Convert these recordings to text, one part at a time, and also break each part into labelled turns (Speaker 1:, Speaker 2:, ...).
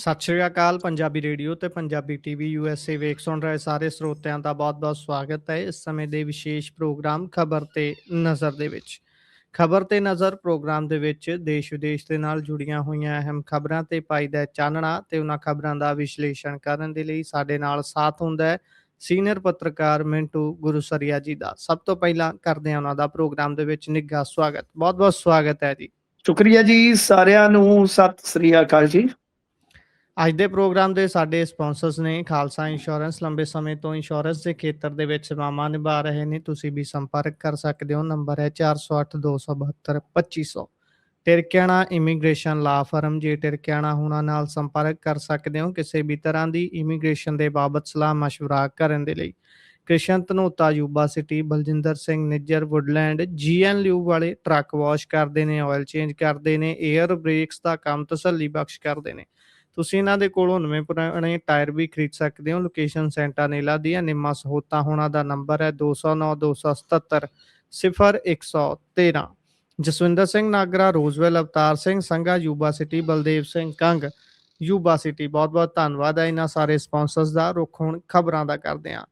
Speaker 1: ਸਤਿ ਸ਼੍ਰੀ ਅਕਾਲ ਪੰਜਾਬੀ ਰੇਡੀਓ ਤੇ Punjabi TV USA ਵੇਖ ਸੁਣ ਰਹੇ ਸਾਰੇ ਸਰੋਤਿਆਂ ਦਾ ਬਹੁਤ-ਬਹੁਤ ਸਵਾਗਤ ਹੈ ਇਸ ਸਮੇਂ ਦੇ ਵਿਸ਼ੇਸ਼ ਪ੍ਰੋਗਰਾਮ ਖਬਰ ਤੇ ਨਜ਼ਰ ਦੇ ਵਿੱਚ। ਖਬਰ ਤੇ ਨਜ਼ਰ ਪ੍ਰੋਗਰਾਮ ਦੇ ਵਿੱਚ ਦੇਸ਼ ਵਿਦੇਸ਼ ਦੇ ਨਾਲ ਜੁੜੀਆਂ ਹੋਈਆਂ ਅਹਿਮ ਖਬਰਾਂ ਤੇ ਪਾਈਦਾ ਚਾਨਣਾ ਤੇ ਉਹਨਾਂ ਖਬਰਾਂ ਦਾ ਵਿਸ਼ਲੇਸ਼ਣ ਕਰਨ ਦੇ ਲਈ ਸਾਡੇ ਨਾਲ ਸਾਥ ਹੁੰਦਾ ਹੈ ਸੀਨੀਅਰ ਪੱਤਰਕਾਰ ਮਿੰਟੂ ਗੁਰੂਸਰੀਆ ਜੀ ਦਾ। ਸਭ ਤੋਂ ਪਹਿਲਾਂ ਕਰਦੇ ਹਾਂ ਉਹਨਾਂ ਦਾ ਪ੍ਰੋਗਰਾਮ ਦੇ ਵਿੱਚ ਨਿੱਘਾ ਸਵਾਗਤ। ਬਹੁਤ-ਬਹੁਤ ਸਵਾਗਤ ਹੈ ਜੀ।
Speaker 2: ਸ਼ੁਕਰੀਆ ਜੀ, ਸਾਰਿਆਂ ਨੂੰ ਸਤਿ ਸ੍ਰੀ ਅਕਾਲ ਜੀ।
Speaker 1: ਅੱਜ ਦੇ ਪ੍ਰੋਗਰਾਮ ਦੇ ਸਾਡੇ ਸਪਾਂਸਰਸ ਨੇ ਖਾਲਸਾ ਇੰਸ਼ੋਰੈਂਸ। ਲੰਬੇ ਸਮੇਂ ਤੋਂ ਇੰਸ਼ੋਰੈਂਸ ਦੇ ਖੇਤਰ ਦੇ ਵਿੱਚ ਸੇਵਾਵਾਂ ਨਿਭਾ ਰਹੇ ਨੇ। ਤੁਸੀਂ ਵੀ ਸੰਪਰਕ ਕਰ ਸਕਦੇ ਹੋ। ਨੰਬਰ ਹੈ 408 272 2500। ਟਿਰਕਿਆਣਾ ਇਮੀਗ੍ਰੇਸ਼ਨ ਲਾ ਫਰਮ। ਜੇ ਟਿਰਕਿਆਣਾ ਹੁਣਾਂ ਨਾਲ ਸੰਪਰਕ ਕਰ ਸਕਦੇ ਹੋ ਕਿਸੇ ਵੀ ਤਰ੍ਹਾਂ ਦੀ ਇਮੀਗ੍ਰੇਸ਼ਨ ਦੇ ਬਾਬਤ ਸਲਾਹ ਮਸ਼ਵਰਾ ਕਰਨ ਦੇ ਲਈ। Krishan Dhanota Yuba City. Baljinder Singh Nijjar Woodland. GNLU ਵਾਲੇ ਟਰੱਕ ਵਾਸ਼ ਕਰਦੇ ਨੇ, ਆਇਲ ਚੇਂਜ ਕਰਦੇ ਨੇ, 에ਅਰ ਬ੍ਰੇਕਸ ਦਾ ਕੰਮ ਤਸੱਲੀ ਬਖਸ਼ ਕਰਦੇ ਨੇ। ਤੁਸੀਂ ਇਹਨਾਂ ਦੇ ਕੋਲੋਂ ਨਵੇਂ ਪੁਰਾਣੇ ਟਾਇਰ ਵੀ ਖਰੀਦ ਸਕਦੇ ਹੋ। ਲੋਕੇਸ਼ਨ ਸੈਂਟਾਨੇਲਾ ਦੀ ਹੈ। ਨਿੰਮਾ ਸਹੋਤਾ ਹੋਣਾ ਦਾ ਨੰਬਰ ਹੈ 209 277 0113। Jaswinder Singh Nagra Roswell. Avtar Singh Sangha Yuba City. Baldev Singh Kang Yuba City. ਬਹੁਤ ਬਹੁਤ ਧੰਨਵਾਦ ਹੈ ਇਹਨਾਂ ਸਾਰੇ ਸਪਾਂਸਰਸ ਦਾ। ਰੁੱਖ ਹੁਣ ਖਬਰਾਂ ਦਾ ਕਰਦੇ ਹਾਂ।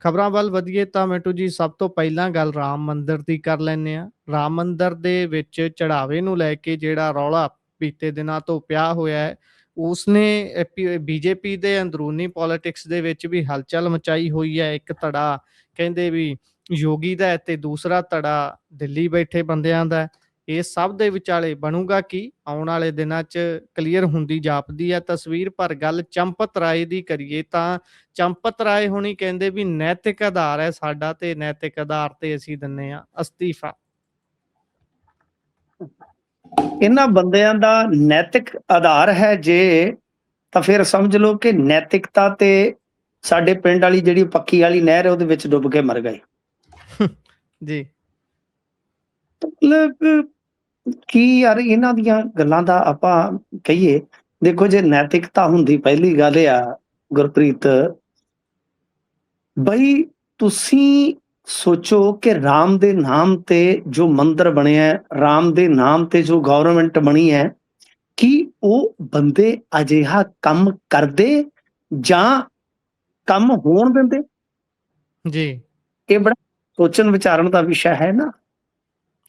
Speaker 1: ਖਬਰਾਂ ਵੱਲ ਵਧੀਏ ਤਾਂ ਮਿੰਟੂ ਜੀ, ਸਭ ਤੋਂ ਪਹਿਲਾਂ ਗੱਲ ਰਾਮ ਮੰਦਿਰ ਦੀ ਕਰ ਲੈਂਦੇ ਹਾਂ। ਰਾਮ ਮੰਦਿਰ ਦੇ ਵਿੱਚ ਚੜਾਵੇ ਨੂੰ ਲੈ ਕੇ ਜਿਹੜਾ ਰੌਲਾ ਬੀਤੇ ਦਿਨਾਂ ਤੋਂ ਪਿਆ ਹੋਇਆ ਹੈ, ਉਸਨੇ ਬੀਜੇਪੀ ਦੇ ਅੰਦਰੂਨੀ ਪੋਲਿਟਿਕਸ ਦੇ ਵਿੱਚ ਵੀ ਹਲਚਲ ਮਚਾਈ ਹੋਈ ਹੈ। ਇੱਕ ਧੜਾ ਕਹਿੰਦੇ ਵੀ ਯੋਗੀ ਦਾ ਤੇ ਦੂਸਰਾ ਧੜਾ ਦਿੱਲੀ ਬੈਠੇ ਬੰਦਿਆਂ ਦਾ। ਇਹ ਸਭ ਦੇ ਵਿਚਾਲੇ ਬਣੂਗਾ ਕੀ, ਆਉਣ ਵਾਲੇ ਦਿਨਾਂ 'ਚ ਕਲੀਅਰ ਹੁੰਦੀ ਜਾਪਦੀ ਹੈ ਤਸਵੀਰ। ਪਰ ਗੱਲ ਚੰਪਤ ਰਾਏ ਦੀ ਕਰੀਏ ਤਾਂ ਚੰਪਤ ਰਾਏ ਹੁਣੀ ਕਹਿੰਦੇ ਵੀ ਨੈਤਿਕ ਆਧਾਰ ਹੈ ਸਾਡਾ ਤੇ ਨੈਤਿਕ ਆਧਾਰ ਤੇ ਅਸੀਂ ਦਿੰਨੇ ਆ ਅਸਤੀਫਾ।
Speaker 2: ਇਹਨਾਂ ਬੰਦਿਆਂ ਦਾ ਨੈਤਿਕ ਆਧਾਰ ਹੈ ਜੇ, ਤਾਂ ਫਿਰ ਸਮਝ ਲਓ ਕਿ ਨੈਤਿਕਤਾ ਤੇ ਸਾਡੇ ਪਿੰਡ ਵਾਲੀ ਜਿਹੜੀ ਪੱਕੀ ਵਾਲੀ ਨਹਿਰ ਹੈ ਉਹਦੇ ਵਿੱਚ ਡੁੱਬ ਕੇ ਮਰ ਗਏ
Speaker 1: ਜੀ।
Speaker 2: ਮਤਲਬ ਕੀ ਯਾਰ, ਇਹਨਾਂ ਦੀਆਂ ਗੱਲਾਂ ਦਾ ਆਪਾਂ ਕਹੀਏ। ਦੇਖੋ, ਜੇ ਨੈਤਿਕਤਾ ਹੁੰਦੀ, ਪਹਿਲੀ ਗੱਲ ਇਹ ਆ ਗੁਰਪ੍ਰੀਤ ਬਈ, ਤੁਸੀਂ ਸੋਚੋ ਕਿ ਰਾਮ ਦੇ ਨਾਮ ਤੇ ਜੋ ਮੰਦਿਰ ਬਣਿਆ, ਰਾਮ ਦੇ ਨਾਮ ਤੇ ਜੋ ਗਵਰਨਮੈਂਟ ਬਣੀ ਹੈ, ਕੀ ਉਹ ਬੰਦੇ ਅਜਿਹਾ ਕੰਮ ਕਰਦੇ ਜਾਂ ਕੰਮ ਹੋਣ ਦਿੰਦੇ?
Speaker 1: ਜੀ,
Speaker 2: ਇਹ ਬੜਾ ਸੋਚਣ ਵਿਚਾਰਨ ਦਾ ਵਿਸ਼ਾ ਹੈ ਨਾ।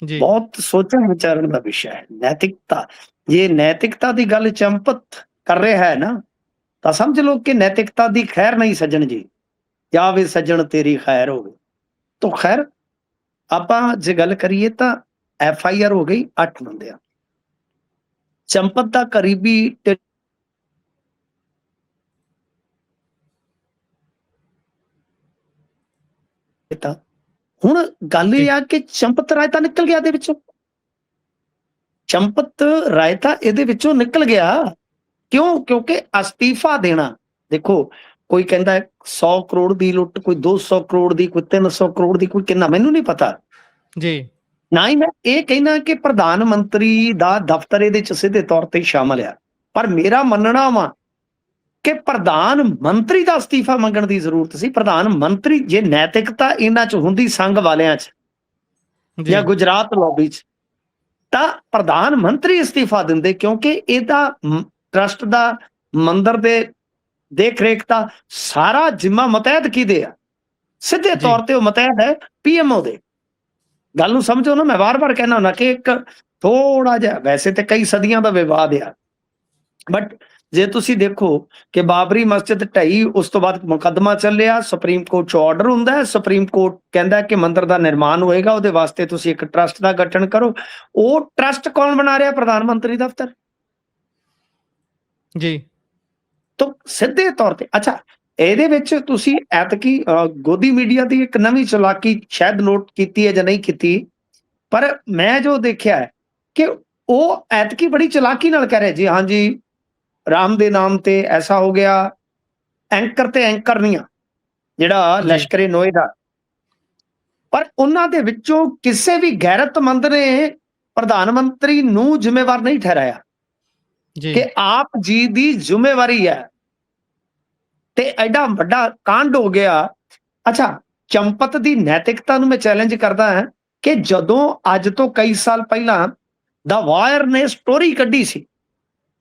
Speaker 1: ਜੀ,
Speaker 2: ਬਹੁਤ ਸੋਚਣ ਵਿਚਾਰਨ ਦਾ ਵਿਸ਼ਾ ਹੈ ਨੈਤਿਕਤਾ। ਜੇ ਨੈਤਿਕਤਾ ਦੀ ਗੱਲ ਚੰਪਤ ਕਰ ਰਿਹਾ ਹੈ ਨਾ, ਤਾਂ ਸਮਝ ਲਓ ਕਿ ਨੈਤਿਕਤਾ ਦੀ ਖੈਰ ਨਹੀਂ ਸੱਜਣ ਜੀ। ਜਾਵੇ ਸੱਜਣ ਤੇਰੀ ਖੈਰ ਹੋਵੇ। ਤਾਂ ਖੈਰ, ਆਪਾਂ ਜੇ ਗੱਲ ਕਰੀਏ ਤਾਂ FIR ਹੋ ਗਈ 8 ਬੰਦਿਆਂ। ਚੰਪਤ ਦਾ ਕਰੀਬੀ ਹੁਣ ਗੱਲ ਇਹ ਆ ਕਿ ਚੰਪਤ ਰਾਏ ਤਾਂ ਨਿਕਲ ਗਿਆ ਇਹਦੇ ਵਿੱਚੋਂ। ਚੰਪਤ ਰਾਏ ਤਾਂ ਇਹਦੇ ਵਿੱਚੋਂ ਨਿਕਲ ਗਿਆ। ਕਿਉਂ? ਕਿਉਂਕਿ ਅਸਤੀਫਾ ਦੇਣਾ, ਦੇਖੋ, ਕੋਈ ਕਹਿੰਦਾ 100 ਕਰੋੜ ਦੀ ਲੁੱਟ, ਕੋਈ 200 ਕਰੋੜ ਦੀ, ਕੋਈ 300 ਕਰੋੜ ਦੀ, ਕੋਈ ਕਿੰਨਾ, ਮੈਨੂੰ ਨਹੀਂ ਪਤਾ
Speaker 1: ਜੀ।
Speaker 2: ਨਾ ਹੀ ਮੈਂ ਇਹ ਕਹਿਣਾ ਕਿ ਪ੍ਰਧਾਨ ਮੰਤਰੀ ਦਾ ਦਫ਼ਤਰ ਇਹਦੇ ਚ ਸਿੱਧੇ ਤੌਰ ਤੇ ਸ਼ਾਮਲ ਆ। ਪਰ ਮੇਰਾ ਮੰਨਣਾ ਵਾ ਕਿ ਪ੍ਰਧਾਨ ਮੰਤਰੀ ਦਾ ਅਸਤੀਫਾ ਮੰਗਣ ਦੀ ਜ਼ਰੂਰਤ ਸੀ। ਪ੍ਰਧਾਨ ਮੰਤਰੀ, ਜੇ ਨੈਤਿਕਤਾ ਇਹਨਾਂ ਚ ਹੁੰਦੀ ਸੰਘ ਵਾਲਿਆਂ ਚ ਜਾਂ ਗੁਜਰਾਤ ਲੌਬੀ ਚ, ਤਾਂ ਪ੍ਰਧਾਨ ਮੰਤਰੀ ਅਸਤੀਫਾ ਦਿੰਦੇ। ਕਿਉਂਕਿ ਇਹਦਾ ਟਰਸਟ ਦਾ, ਮੰਦਿਰ ਦੇ ਦੇਖ ਰੇਖ ਦਾ ਸਾਰਾ ਜ਼ਿੰਮਾ ਮੁਤਹਿਦ ਕਿਹਦੇ ਆ? ਸਿੱਧੇ ਤੌਰ ਤੇ ਉਹ ਮੁਤਹਿਦ ਹੈ PMO ਦੇ। ਗੱਲ ਨੂੰ ਸਮਝੋ ਨਾ। ਮੈਂ ਵਾਰ-ਵਾਰ ਕਹਿਣਾ ਹੁੰਦਾ ਕਿ ਇੱਕ ਥੋੜਾ ਜਿਹਾ, ਵੈਸੇ ਤੇ ਕਈ ਸਦੀਆਂ ਦਾ ਵਿਵਾਦ ਆ, ਬਟ ਜੇ ਤੁਸੀਂ ਦੇਖੋ ਕਿ ਬਾਬਰੀ ਮਸਜਿਦ ਢਈ, ਉਸ ਤੋਂ ਬਾਅਦ ਮੁਕੱਦਮਾ ਚੱਲਿਆ, ਸੁਪਰੀਮ ਕੋਰਟ 'ਚ ਆਰਡਰ ਹੁੰਦਾ ਹੈ, ਸੁਪਰੀਮ ਕੋਰਟ ਕਹਿੰਦਾ ਕਿ ਮੰਦਿਰ ਦਾ ਨਿਰਮਾਣ ਹੋਏਗਾ, ਉਹਦੇ ਵਾਸਤੇ ਤੁਸੀਂ ਇੱਕ ਟਰਸਟ ਦਾ ਗਠਨ ਕਰੋ। ਉਹ ਟਰਸਟ ਕੌਣ ਬਣਾ ਰਿਹਾ? ਪ੍ਰਧਾਨ ਮੰਤਰੀ ਦਫ਼ਤਰ
Speaker 1: ਜੀ।
Speaker 2: ਤਾਂ ਸਿੱਧੇ ਤੌਰ ਤੇ, ਅੱਛਾ, ਇਹਦੇ ਵਿੱਚ ਤੁਸੀਂ ਐਤਕੀ ਗੋਦੀ ਮੀਡੀਆ ਦੀ ਇੱਕ ਨਵੀਂ ਚਲਾਕੀ ਸ਼ਾਇਦ ਨੋਟ ਕੀਤੀ ਹੈ ਜਾਂ ਨਹੀਂ ਕੀਤੀ, ਪਰ ਮੈਂ ਜੋ ਦੇਖਿਆ ਹੈ ਕਿ ਉਹ ਐਤਕੀ ਬੜੀ ਚਲਾਕੀ ਨਾਲ ਕਹਿ ਰਿਹਾ ਜੀ, ਹਾਂਜੀ ਰਾਮ ਦੇ ਨਾਮ ਤੇ ਐਸਾ ਹੋ ਗਿਆ। ਐਂਕਰ ਤੇ ਐਂਕਰ ਨਹੀਂ ਆ ਜਿਹੜਾ ਲਸ਼ਕਰੇ ਨੋਏ ਦਾ, ਪਰ ਉਹਨਾਂ ਦੇ ਵਿੱਚੋਂ ਕਿਸੇ ਵੀ ਗੈਰਤਮੰਦ ਨੇ ਪ੍ਰਧਾਨ ਮੰਤਰੀ ਨੂੰ ਜ਼ਿੰਮੇਵਾਰ ਨਹੀਂ ਠਹਿਰਾਇਆ ਕਿ ਆਪ ਜੀ ਦੀ ਜ਼ਿੰਮੇਵਾਰੀ ਹੈ, ਤੇ ਐਡਾ ਵੱਡਾ ਕਾਂਡ ਹੋ ਗਿਆ। ਅੱਛਾ, ਚੰਪਤ ਦੀ ਨੈਤਿਕਤਾ ਨੂੰ ਮੈਂ ਚੈਲੰਜ ਕਰਦਾ ਹਾਂ ਕਿ ਜਦੋਂ ਅੱਜ ਤੋਂ ਕਈ ਸਾਲ ਪਹਿਲਾਂ ਦਾ ਵਾਇਰ ਨੇ ਸਟੋਰੀ ਕੱਢੀ ਸੀ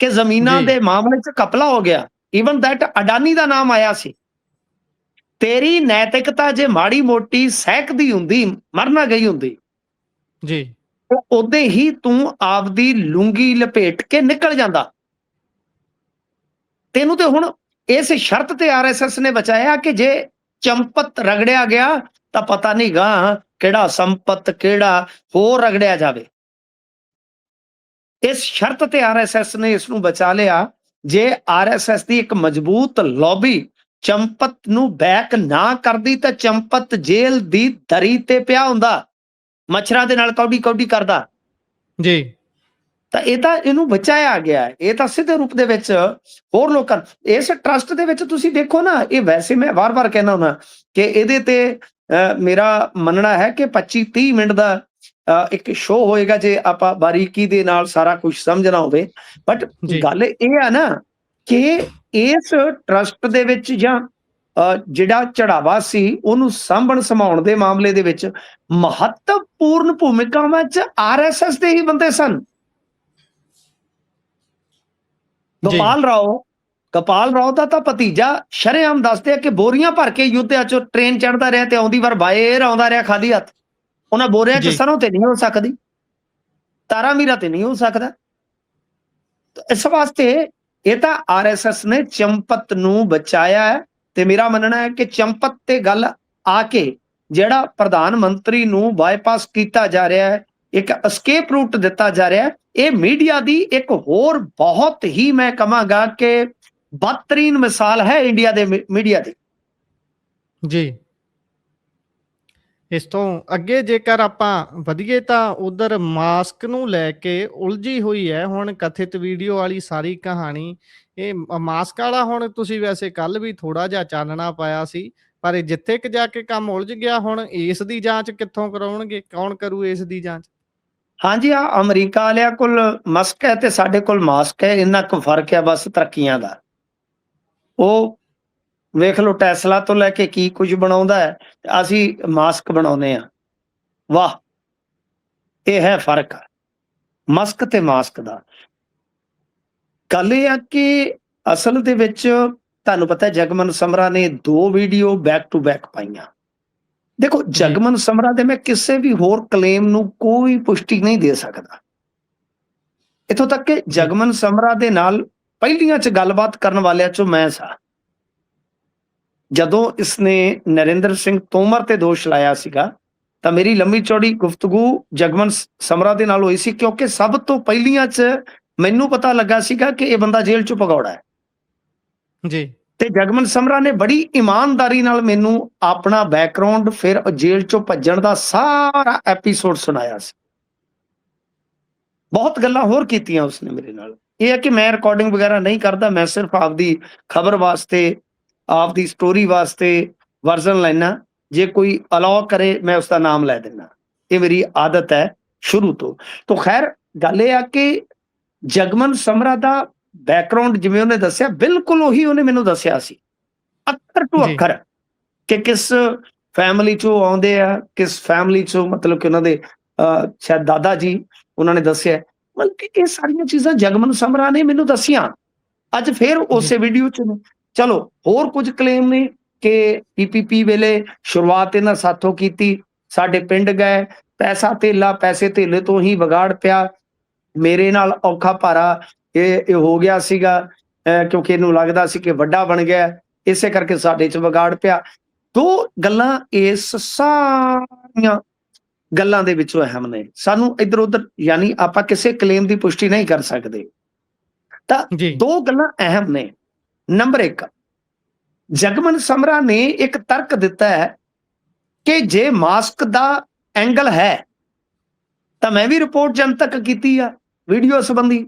Speaker 2: ਕਿ ਜ਼ਮੀਨਾਂ
Speaker 1: ਜੀ
Speaker 2: ਦੇ ਮਾਮਲੇ 'ਚ ਘਪਲਾ ਹੋ ਗਿਆ, ਈਵਨ ਦੈਟ ਅਡਾਨੀ ਦਾ ਨਾਮ ਆਇਆ ਸੀ। ਤੇਰੀ ਨੈਤਿਕਤਾ ਜੇ ਮਾੜੀ ਮੋਟੀ ਸਹਿਕਦੀ ਹੁੰਦੀ, ਮਰ ਨਾ ਗਈ ਹੁੰਦੀ,
Speaker 1: ਜੀ
Speaker 2: ਉਹ ਉਦੇ ਹੀ ਤੂੰ ਆਪਦੀ ਲੂੰਗੀ ਲਪੇਟ ਕੇ ਨਿਕਲ ਜਾਂਦਾ। ਤੈਨੂੰ ਤੇ ਹੁਣ ਇਸ ਸ਼ਰਤ ਤੇ ਆਰਐਸਐਸ ਨੇ ਬਚਾਇਆ ਕਿ ਜੇ ਚੰਪਤ ਰਗੜਿਆ ਗਿਆ ਤਾਂ ਪਤਾ ਨਹੀਂ ਗਾ ਕਿਹੜਾ ਸੰਪਤ ਕਿਹੜਾ ਹੋਰ ਰਗੜਿਆ ਜਾਵੇ। ਇਸ ਸ਼ਰਤ ਤੇ ਆਰਐਸਐਸ ਨੇ ਇਸ ਨੂੰ ਬਚਾ ਲਿਆ। ਜੇ ਆਰਐਸਐਸ ਦੀ ਇੱਕ ਮਜ਼ਬੂਤ ਲੌਬੀ ਚੰਪਤ ਨੂੰ ਬੈਕ ਨਾ ਕਰਦੀ ਤਾਂ ਚੰਪਤ ਜੇਲ੍ਹ ਦੀ ਦਰੀ ਤੇ ਪਿਆ ਹੁੰਦਾ, ਮੱਛਰਾਂ ਦੇ ਨਾਲ ਕੌਡੀ ਕੌਡੀ ਕਰਦਾ।
Speaker 1: ਜੀ
Speaker 2: ਤਾਂ ਇਹ ਤਾਂ ਇਹਨੂੰ ਬਚਾਇਆ ਗਿਆ ਹੈ। ਇਹ ਤਾਂ ਸਿੱਧੇ ਰੂਪ ਦੇ ਵਿੱਚ ਹੋਰ ਲੋਕਾਂ ਇਸ ਟਰਸਟ ਦੇ ਵਿੱਚ ਤੁਸੀਂ ਦੇਖੋ ਨਾ, ਇਹ ਵੈਸੇ ਮੈਂ ਵਾਰ-ਵਾਰ ਕਹਿੰਦਾ ਹੁੰਦਾ ਕਿ ਇਹਦੇ ਤੇ ਮੇਰਾ ਮੰਨਣਾ ਹੈ ਕਿ 25-30 ਮਿੰਟ ਦਾ ਇੱਕ ਸ਼ੋਅ ਹੋਏਗਾ ਜੇ ਆਪਾਂ ਬਾਰੀਕੀ ਦੇ ਨਾਲ ਸਾਰਾ ਕੁਝ ਸਮਝਣਾ ਹੋਵੇ। ਬਟ
Speaker 1: ਜੀ
Speaker 2: ਗੱਲ ਇਹ ਆ ਨਾ ਕਿ ਇਸ ਟਰਸਟ ਦੇ ਵਿੱਚ ਜਾਂ ਜਿਹੜਾ ਚੜਾਵਾ ਸੀ ਉਹਨੂੰ ਸਾਂਭਣ ਸੰਭਾਉਣ ਦੇ ਮਾਮਲੇ ਦੇ ਵਿੱਚ ਮਹੱਤਵਪੂਰਨ ਭੂਮਿਕਾਵਾਂ 'ਚ ਆਰਐਸਐਸ ਦੇ ਹੀ ਬੰਦੇ ਸਨ।
Speaker 1: ਜੀ
Speaker 2: ਗੋਪਾਲ ਰਾਓ ਦਾ ਤਾਂ ਭਤੀਜਾ ਸ਼ਰੇਆਮ ਦੱਸਦੇ ਆ ਕਿ ਬੋਰੀਆਂ ਭਰ ਕੇ ਯੁੱਧਿਆ 'ਚੋਂ ਟ੍ਰੇਨ ਚੜ੍ਹਦਾ ਰਿਹਾ ਤੇ ਆਉਂਦੀ ਵਾਰ ਬਾਹਰ ਆਉਂਦਾ ਰਿਹਾ ਖਾਲੀ ਹੱਥ। ਉਹਨਾਂ ਬੋਰਿਆਂ 'ਚ
Speaker 1: ਜੀ
Speaker 2: ਸਰੋਂ ਤੇ ਨਹੀਂ ਹੋ ਸਕਦੀ, ਤਾਰਾ ਮੀਰਾ ਤੇ ਨਹੀਂ ਹੋ ਸਕਦਾ। ਇਸ ਵਾਸਤੇ ਇਹ ਤਾਂ ਆਰਐਸਐਸ ਨੇ ਚੰਪਤ ਨੂੰ ਬਚਾਇਆ ਹੈ ਤੇ ਮੇਰਾ ਮੰਨਣਾ ਹੈ ਕਿ ਚੰਪਤ ਤੇ ਗੱਲ ਆ ਕੇ ਜਿਹੜਾ ਪ੍ਰਧਾਨ ਮੰਤਰੀ ਨੂੰ ਬਾਈਪਾਸ ਕੀਤਾ ਜਾ ਰਿਹਾ ਹੈ, ਇੱਕ ਐਸਕੇਪ ਰੂਟ ਦਿੱਤਾ ਜਾ ਰਿਹਾ ਹੈ, ਇਹ ਮੀਡੀਆ ਦੀ ਇੱਕ ਹੋਰ ਬਹੁਤ ਹੀ ਮੈਂ ਕਹਾਂਗਾ ਕਿ ਬਦਤਰੀਨ ਮਿਸਾਲ ਹੈ ਇੰਡੀਆ ਦੇ ਮੀਡੀਆ ਦੀ।
Speaker 1: ਜੀ ਇਸ ਤੋਂ ਅੱਗੇ ਜੇਕਰ ਆਪਾਂ ਵਧੀਏ ਤਾਂ ਉਧਰ ਮਾਸਕ ਨੂੰ ਲੈ ਕੇ ਉਲਝੀ ਹੋਈ ਹੈ ਹੁਣ ਕਥਿਤ ਵੀਡੀਓ ਵਾਲੀ ਸਾਰੀ ਕਹਾਣੀ। ਇਹ ਮਾਸਕ ਵਾਲਾ ਹੁਣ ਤੁਸੀਂ ਵੈਸੇ ਕੱਲ ਵੀ ਥੋੜਾ ਜਿਹਾ ਚਾਨਣਾ ਪਾਇਆ ਸੀ, ਪਰ ਇਹ ਜਿੱਥੇ ਕਿ ਜਾ ਕੇ ਕੰਮ ਉਲਝ ਗਿਆ। ਹੁਣ ਇਸ ਦੀ ਜਾਂਚ ਕਿੱਥੋਂ ਕਰਾਉਣਗੇ, ਕੌਣ ਕਰੂ ਇਸ ਦੀ ਜਾਂਚ?
Speaker 2: ਹਾਂਜੀ, ਆ ਅਮਰੀਕਾ ਵਾਲਿਆਂ ਕੋਲ ਮਸਕ ਹੈ ਤੇ ਸਾਡੇ ਕੋਲ ਮਾਸਕ ਹੈ, ਇੰਨਾ ਕੁ ਫਰਕ ਹੈ ਬਸ ਤਰੱਕੀਆਂ ਦਾ। ਉਹ ਵੇਖ ਲਓ ਟੈਸਲਾ ਤੋਂ ਲੈ ਕੇ ਕੀ ਕੁਝ ਬਣਾਉਂਦਾ ਹੈ, ਅਸੀਂ ਮਾਸਕ ਬਣਾਉਂਦੇ ਆ। ਵਾਹ, ਇਹ ਹੈ ਫਰਕ ਮਸਕ ਤੇ ਮਾਸਕ ਦਾ। ਗੱਲ ਇਹ ਆ ਕਿ ਅਸਲ ਦੇ ਵਿੱਚ ਤੁਹਾਨੂੰ ਪਤਾ ਜਗਮਨ ਸਮਰਾ ਨੇ 2 ਵੀਡੀਓ ਬੈਕ ਟੂ ਬੈਕ ਪਾਈਆਂ। ਦੇਖੋ ਜਗਮਨ ਸਮਰਾ ਦੇ ਮੈਂ ਕਿਸੇ ਵੀ ਹੋਰ ਕਲੇਮ ਨੂੰ ਕੋਈ ਪੁਸ਼ਟੀ ਨਹੀਂ ਦੇ ਸਕਦਾ, ਇੱਥੋਂ ਤੱਕ ਕਿ ਜਗਮਨ ਸਮਰਾ ਦੇ ਨਾਲ ਪਹਿਲੀਆਂ 'ਚ ਗੱਲਬਾਤ ਕਰਨ ਵਾਲਿਆਂ 'ਚੋਂ ਮੈਂ ਸਾਂ। ਜਦੋਂ ਇਸਨੇ ਨਰਿੰਦਰ ਸਿੰਘ ਤੋਮਰ ਤੇ ਦੋਸ਼ ਲਾਇਆ ਸੀਗਾ ਤਾਂ ਮੇਰੀ ਲੰਮੀ ਚੌੜੀ ਗੁਫ਼ਤਗੂ ਜਗਮਨ ਸਮਰਾ ਦੇ ਨਾਲ ਹੋਈ ਸੀ, ਕਿਉਂਕਿ ਸਭ ਤੋਂ ਪਹਿਲੀਆਂ 'ਚ ਮੈਨੂੰ ਪਤਾ ਲੱਗਾ ਸੀਗਾ ਕਿ ਇਹ ਬੰਦਾ ਜੇਲ੍ਹ 'ਚੋਂ ਭਗੌੜਾ ਹੈ
Speaker 1: ਜੀ
Speaker 2: ਤੇ ਜਗਮਨ ਸਮਰਾ ਨੇ ਬੜੀ ਇਮਾਨਦਾਰੀ ਨਾਲ ਮੈਨੂੰ ਆਪਣਾ ਬੈਕਗ੍ਰਾਉਂਡ ਫਿਰ ਜੇਲ੍ਹ 'ਚੋਂ ਭੱਜਣ ਦਾ ਸਾਰਾ ਐਪੀਸੋਡ ਸੁਣਾਇਆ ਸੀ। ਬਹੁਤ ਗੱਲਾਂ ਹੋਰ ਕੀਤੀਆਂ ਉਸਨੇ ਮੇਰੇ ਨਾਲ। ਇਹ ਹੈ ਕਿ ਮੈਂ ਰਿਕਾਰਡਿੰਗ ਵਗੈਰਾ ਨਹੀਂ ਕਰਦਾ, ਮੈਂ ਸਿਰਫ ਆਪਦੀ ਖਬਰ ਵਾਸਤੇ ਆਪਦੀ ਸਟੋਰੀ ਵਾਸਤੇ ਵਰਜ਼ਨ ਲੈਣਾ। ਜੇ ਕੋਈ ਅਲਾਉ ਕਰੇ ਮੈਂ ਉਸਦਾ ਨਾਮ ਲੈ ਦਿੰਦਾ, ਇਹ ਮੇਰੀ ਆਦਤ ਹੈ ਸ਼ੁਰੂ ਤੋਂ। ਤਾਂ ਖੈਰ ਗੱਲ ਇਹ ਆ ਕਿ ਜਗਮਨ ਸਮਰਾ ਦਾ ਬੈਕਗ੍ਰਾਉਂਡ ਜਿਵੇਂ ਉਹਨੇ ਦੱਸਿਆ ਬਿਲਕੁਲ ਉਹੀ ਉਹਨੇ ਮੈਨੂੰ ਦੱਸਿਆ ਸੀ, ਅੱਖਰ ਟੂ ਅੱਖਰ, ਕਿ ਕਿਸ ਫੈਮਿਲੀ ਚੋਂ ਆਉਂਦੇ ਆ, ਕਿਸ ਫੈਮਿਲੀ ਚੋਂ ਮਤਲਬ ਕਿ ਉਹਨਾਂ ਦੇ ਸ਼ਾਇਦ ਦਾਦਾ ਜੀ ਉਹਨਾਂ ਨੇ ਦੱਸਿਆ। ਮਤਲਬ ਕਿ ਇਹ ਸਾਰੀਆਂ ਚੀਜ਼ਾਂ ਜਗਮਨ ਸਮਰਾ ਨੇ ਮੈਨੂੰ ਦੱਸੀਆਂ। ਅੱਜ ਫਿਰ ਉਸੇ ਵੀਡੀਓ 'ਚ ਚਲੋ ਹੋਰ ਕੁਝ ਕਲੇਮ ਨੇ ਕਿ ਪੀਪੀਪੀ ਵੇਲੇ ਸ਼ੁਰੂਆਤ ਇਹਨਾਂ ਸਾਥੋਂ ਕੀਤੀ, ਸਾਡੇ ਪਿੰਡ ਗਏ, ਪੈਸੇ ਧੇਲੇ ਤੋਂ ਹੀ ਵਿਗਾੜ ਪਿਆ, ਮੇਰੇ ਨਾਲ ਔਖਾ ਭਾਰਾ ਇਹ ਹੋ ਗਿਆ ਸੀਗਾ ਕਿਉਂਕਿ ਇਹਨੂੰ ਲੱਗਦਾ ਸੀ ਕਿ ਵੱਡਾ ਬਣ ਗਿਆ, ਇਸੇ ਕਰਕੇ ਸਾਡੇ 'ਚ ਵਿਗਾੜ ਪਿਆ। 2 ਗੱਲਾਂ ਇਸ ਸਾਰੀਆਂ ਗੱਲਾਂ ਦੇ ਵਿੱਚੋਂ ਅਹਿਮ ਨੇ। ਸਾਨੂੰ ਇੱਧਰ ਉੱਧਰ ਯਾਨੀ ਆਪਾਂ ਕਿਸੇ ਕਲੇਮ ਦੀ ਪੁਸ਼ਟੀ ਨਹੀਂ ਕਰ ਸਕਦੇ। ਤਾਂ 2 ਗੱਲਾਂ ਅਹਿਮ ਨੇ। ਨੰਬਰ 1, ਜਗਮਨ ਸਮਰਾ ਨੇ ਇੱਕ ਤਰਕ ਦਿੱਤਾ ਹੈ ਕਿ ਜੇ ਮਾਸਕ ਦਾ ਐਂਗਲ ਹੈ ਤਾਂ ਮੈਂ ਵੀ ਰਿਪੋਰਟ ਜਨਤਕ ਕੀਤੀ ਆ ਵੀਡੀਓ ਸੰਬੰਧੀ।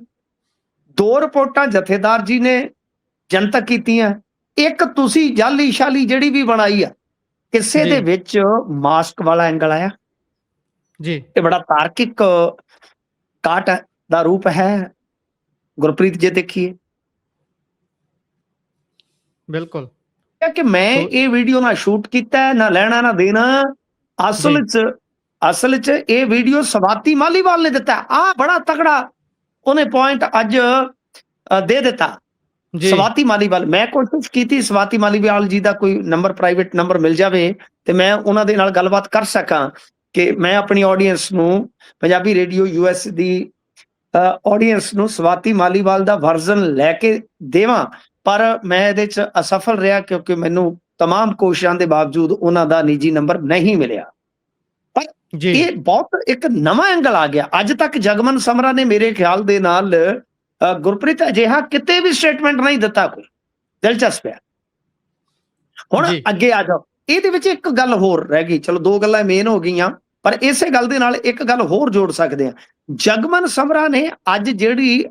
Speaker 2: 2 ਰਿਪੋਰਟਾਂ ਜਥੇਦਾਰ ਜੀ ਨੇ ਜਨਤਕ ਕੀਤੀਆਂ, ਇੱਕ ਤੁਸੀਂ ਜਾਲੀ ਸ਼ਾਲੀ ਜਿਹੜੀ ਵੀ ਬਣਾਈ ਆ ਕਿਸੇ ਦੇ ਵਿੱਚ ਮਾਸਕ ਵਾਲਾ ਐਂਗਲ ਆਇਆ ਜੀ। ਇਹ ਬੜਾ ਤਾਰਕਿਕ ਕਾਟ ਦਾ ਰੂਪ ਹੈ ਗੁਰਪ੍ਰੀਤ ਜੇ ਦੇਖੀਏ। ਬਿਲਕੁਲ ਕਿ ਮੈਂ ਇਹ ਵੀਡੀਓ ਨਾ ਸ਼ੂਟ ਕੀਤਾ, ਨਾ ਲੈਣਾ ਨਾ ਦੇਣਾ। ਅਸਲ 'ਚ ਇਹ ਵੀਡੀਓ ਸਵਾਤੀ ਮਾਲੀਵਾਲ ਨੇ ਦਿੱਤਾ। ਆ ਬੜਾ ਤਕੜਾ ਉਹਨੇ ਪੁਆਇੰਟ ਅੱਜ ਦੇ ਦਿੱਤਾ।
Speaker 1: ਜੀ
Speaker 2: ਸਵਾਤੀ ਮਾਲੀਵਾਲ, ਮੈਂ ਕੋਸ਼ਿਸ਼ ਕੀਤੀ ਸਵਾਤੀ ਮਾਲੀਵਾਲ ਜੀ ਦਾ ਕੋਈ ਨੰਬਰ, ਪ੍ਰਾਈਵੇਟ ਨੰਬਰ ਮਿਲ ਜਾਵੇ ਤੇ ਮੈਂ ਉਹਨਾਂ ਦੇ ਨਾਲ ਗੱਲਬਾਤ ਕਰ ਸਕਾਂ ਕਿ ਮੈਂ ਆਪਣੀ ਆਡੀਅנס ਨੂੰ, ਪੰਜਾਬੀ ਰੇਡੀਓ US ਦੀ ਆਡੀਅנס ਨੂੰ ਸਵਾਤੀ ਮਾਲੀਵਾਲ ਦਾ ਵਰਜ਼ਨ ਲੈ ਕੇ ਦੇਵਾਂ, ਪਰ ਮੈਂ ਇਹਦੇ 'ਚ ਅਸਫਲ ਰਿਹਾ ਕਿਉਂਕਿ ਮੈਨੂੰ ਤਮਾਮ ਕੋਸ਼ਿਸ਼ਾਂ ਦੇ ਬਾਵਜੂਦ ਉਹਨਾਂ ਦਾ ਨਿੱਜੀ ਨੰਬਰ ਨਹੀਂ ਮਿਲਿਆ। ਪਰ
Speaker 1: ਜੀ
Speaker 2: ਇਹ ਬਹੁਤ ਇੱਕ ਨਵਾਂ ਐਂਗਲ ਆ ਗਿਆ। ਅੱਜ ਤੱਕ ਜਗਮਨ ਸਮਰਾ ਨੇ ਮੇਰੇ ਖਿਆਲ ਦੇ ਨਾਲ ਗੁਰਪ੍ਰੀਤ ਅਜਿਹਾ ਕਿਤੇ ਵੀ ਸਟੇਟਮੈਂਟ ਨਹੀਂ ਦਿੱਤਾ ਕੋਈ। ਦਿਲਚਸਪ ਹੈ। ਹੁਣ
Speaker 1: ਜੀ
Speaker 2: ਅੱਗੇ ਆ ਜਾਓ, ਇਹਦੇ ਵਿੱਚ ਇੱਕ ਗੱਲ ਹੋਰ ਰਹਿ ਗਈ। ਚਲੋ 2 ਗੱਲਾਂ ਮੇਨ ਹੋ ਗਈਆਂ, ਪਰ ਇਸੇ ਗੱਲ ਦੇ ਨਾਲ ਇੱਕ ਗੱਲ ਹੋਰ ਜੋੜ ਸਕਦੇ ਆ। ਜਗਮਨ ਸਮਰਾ ਨੇ ਅੱਜ ਜਿਹੜੀ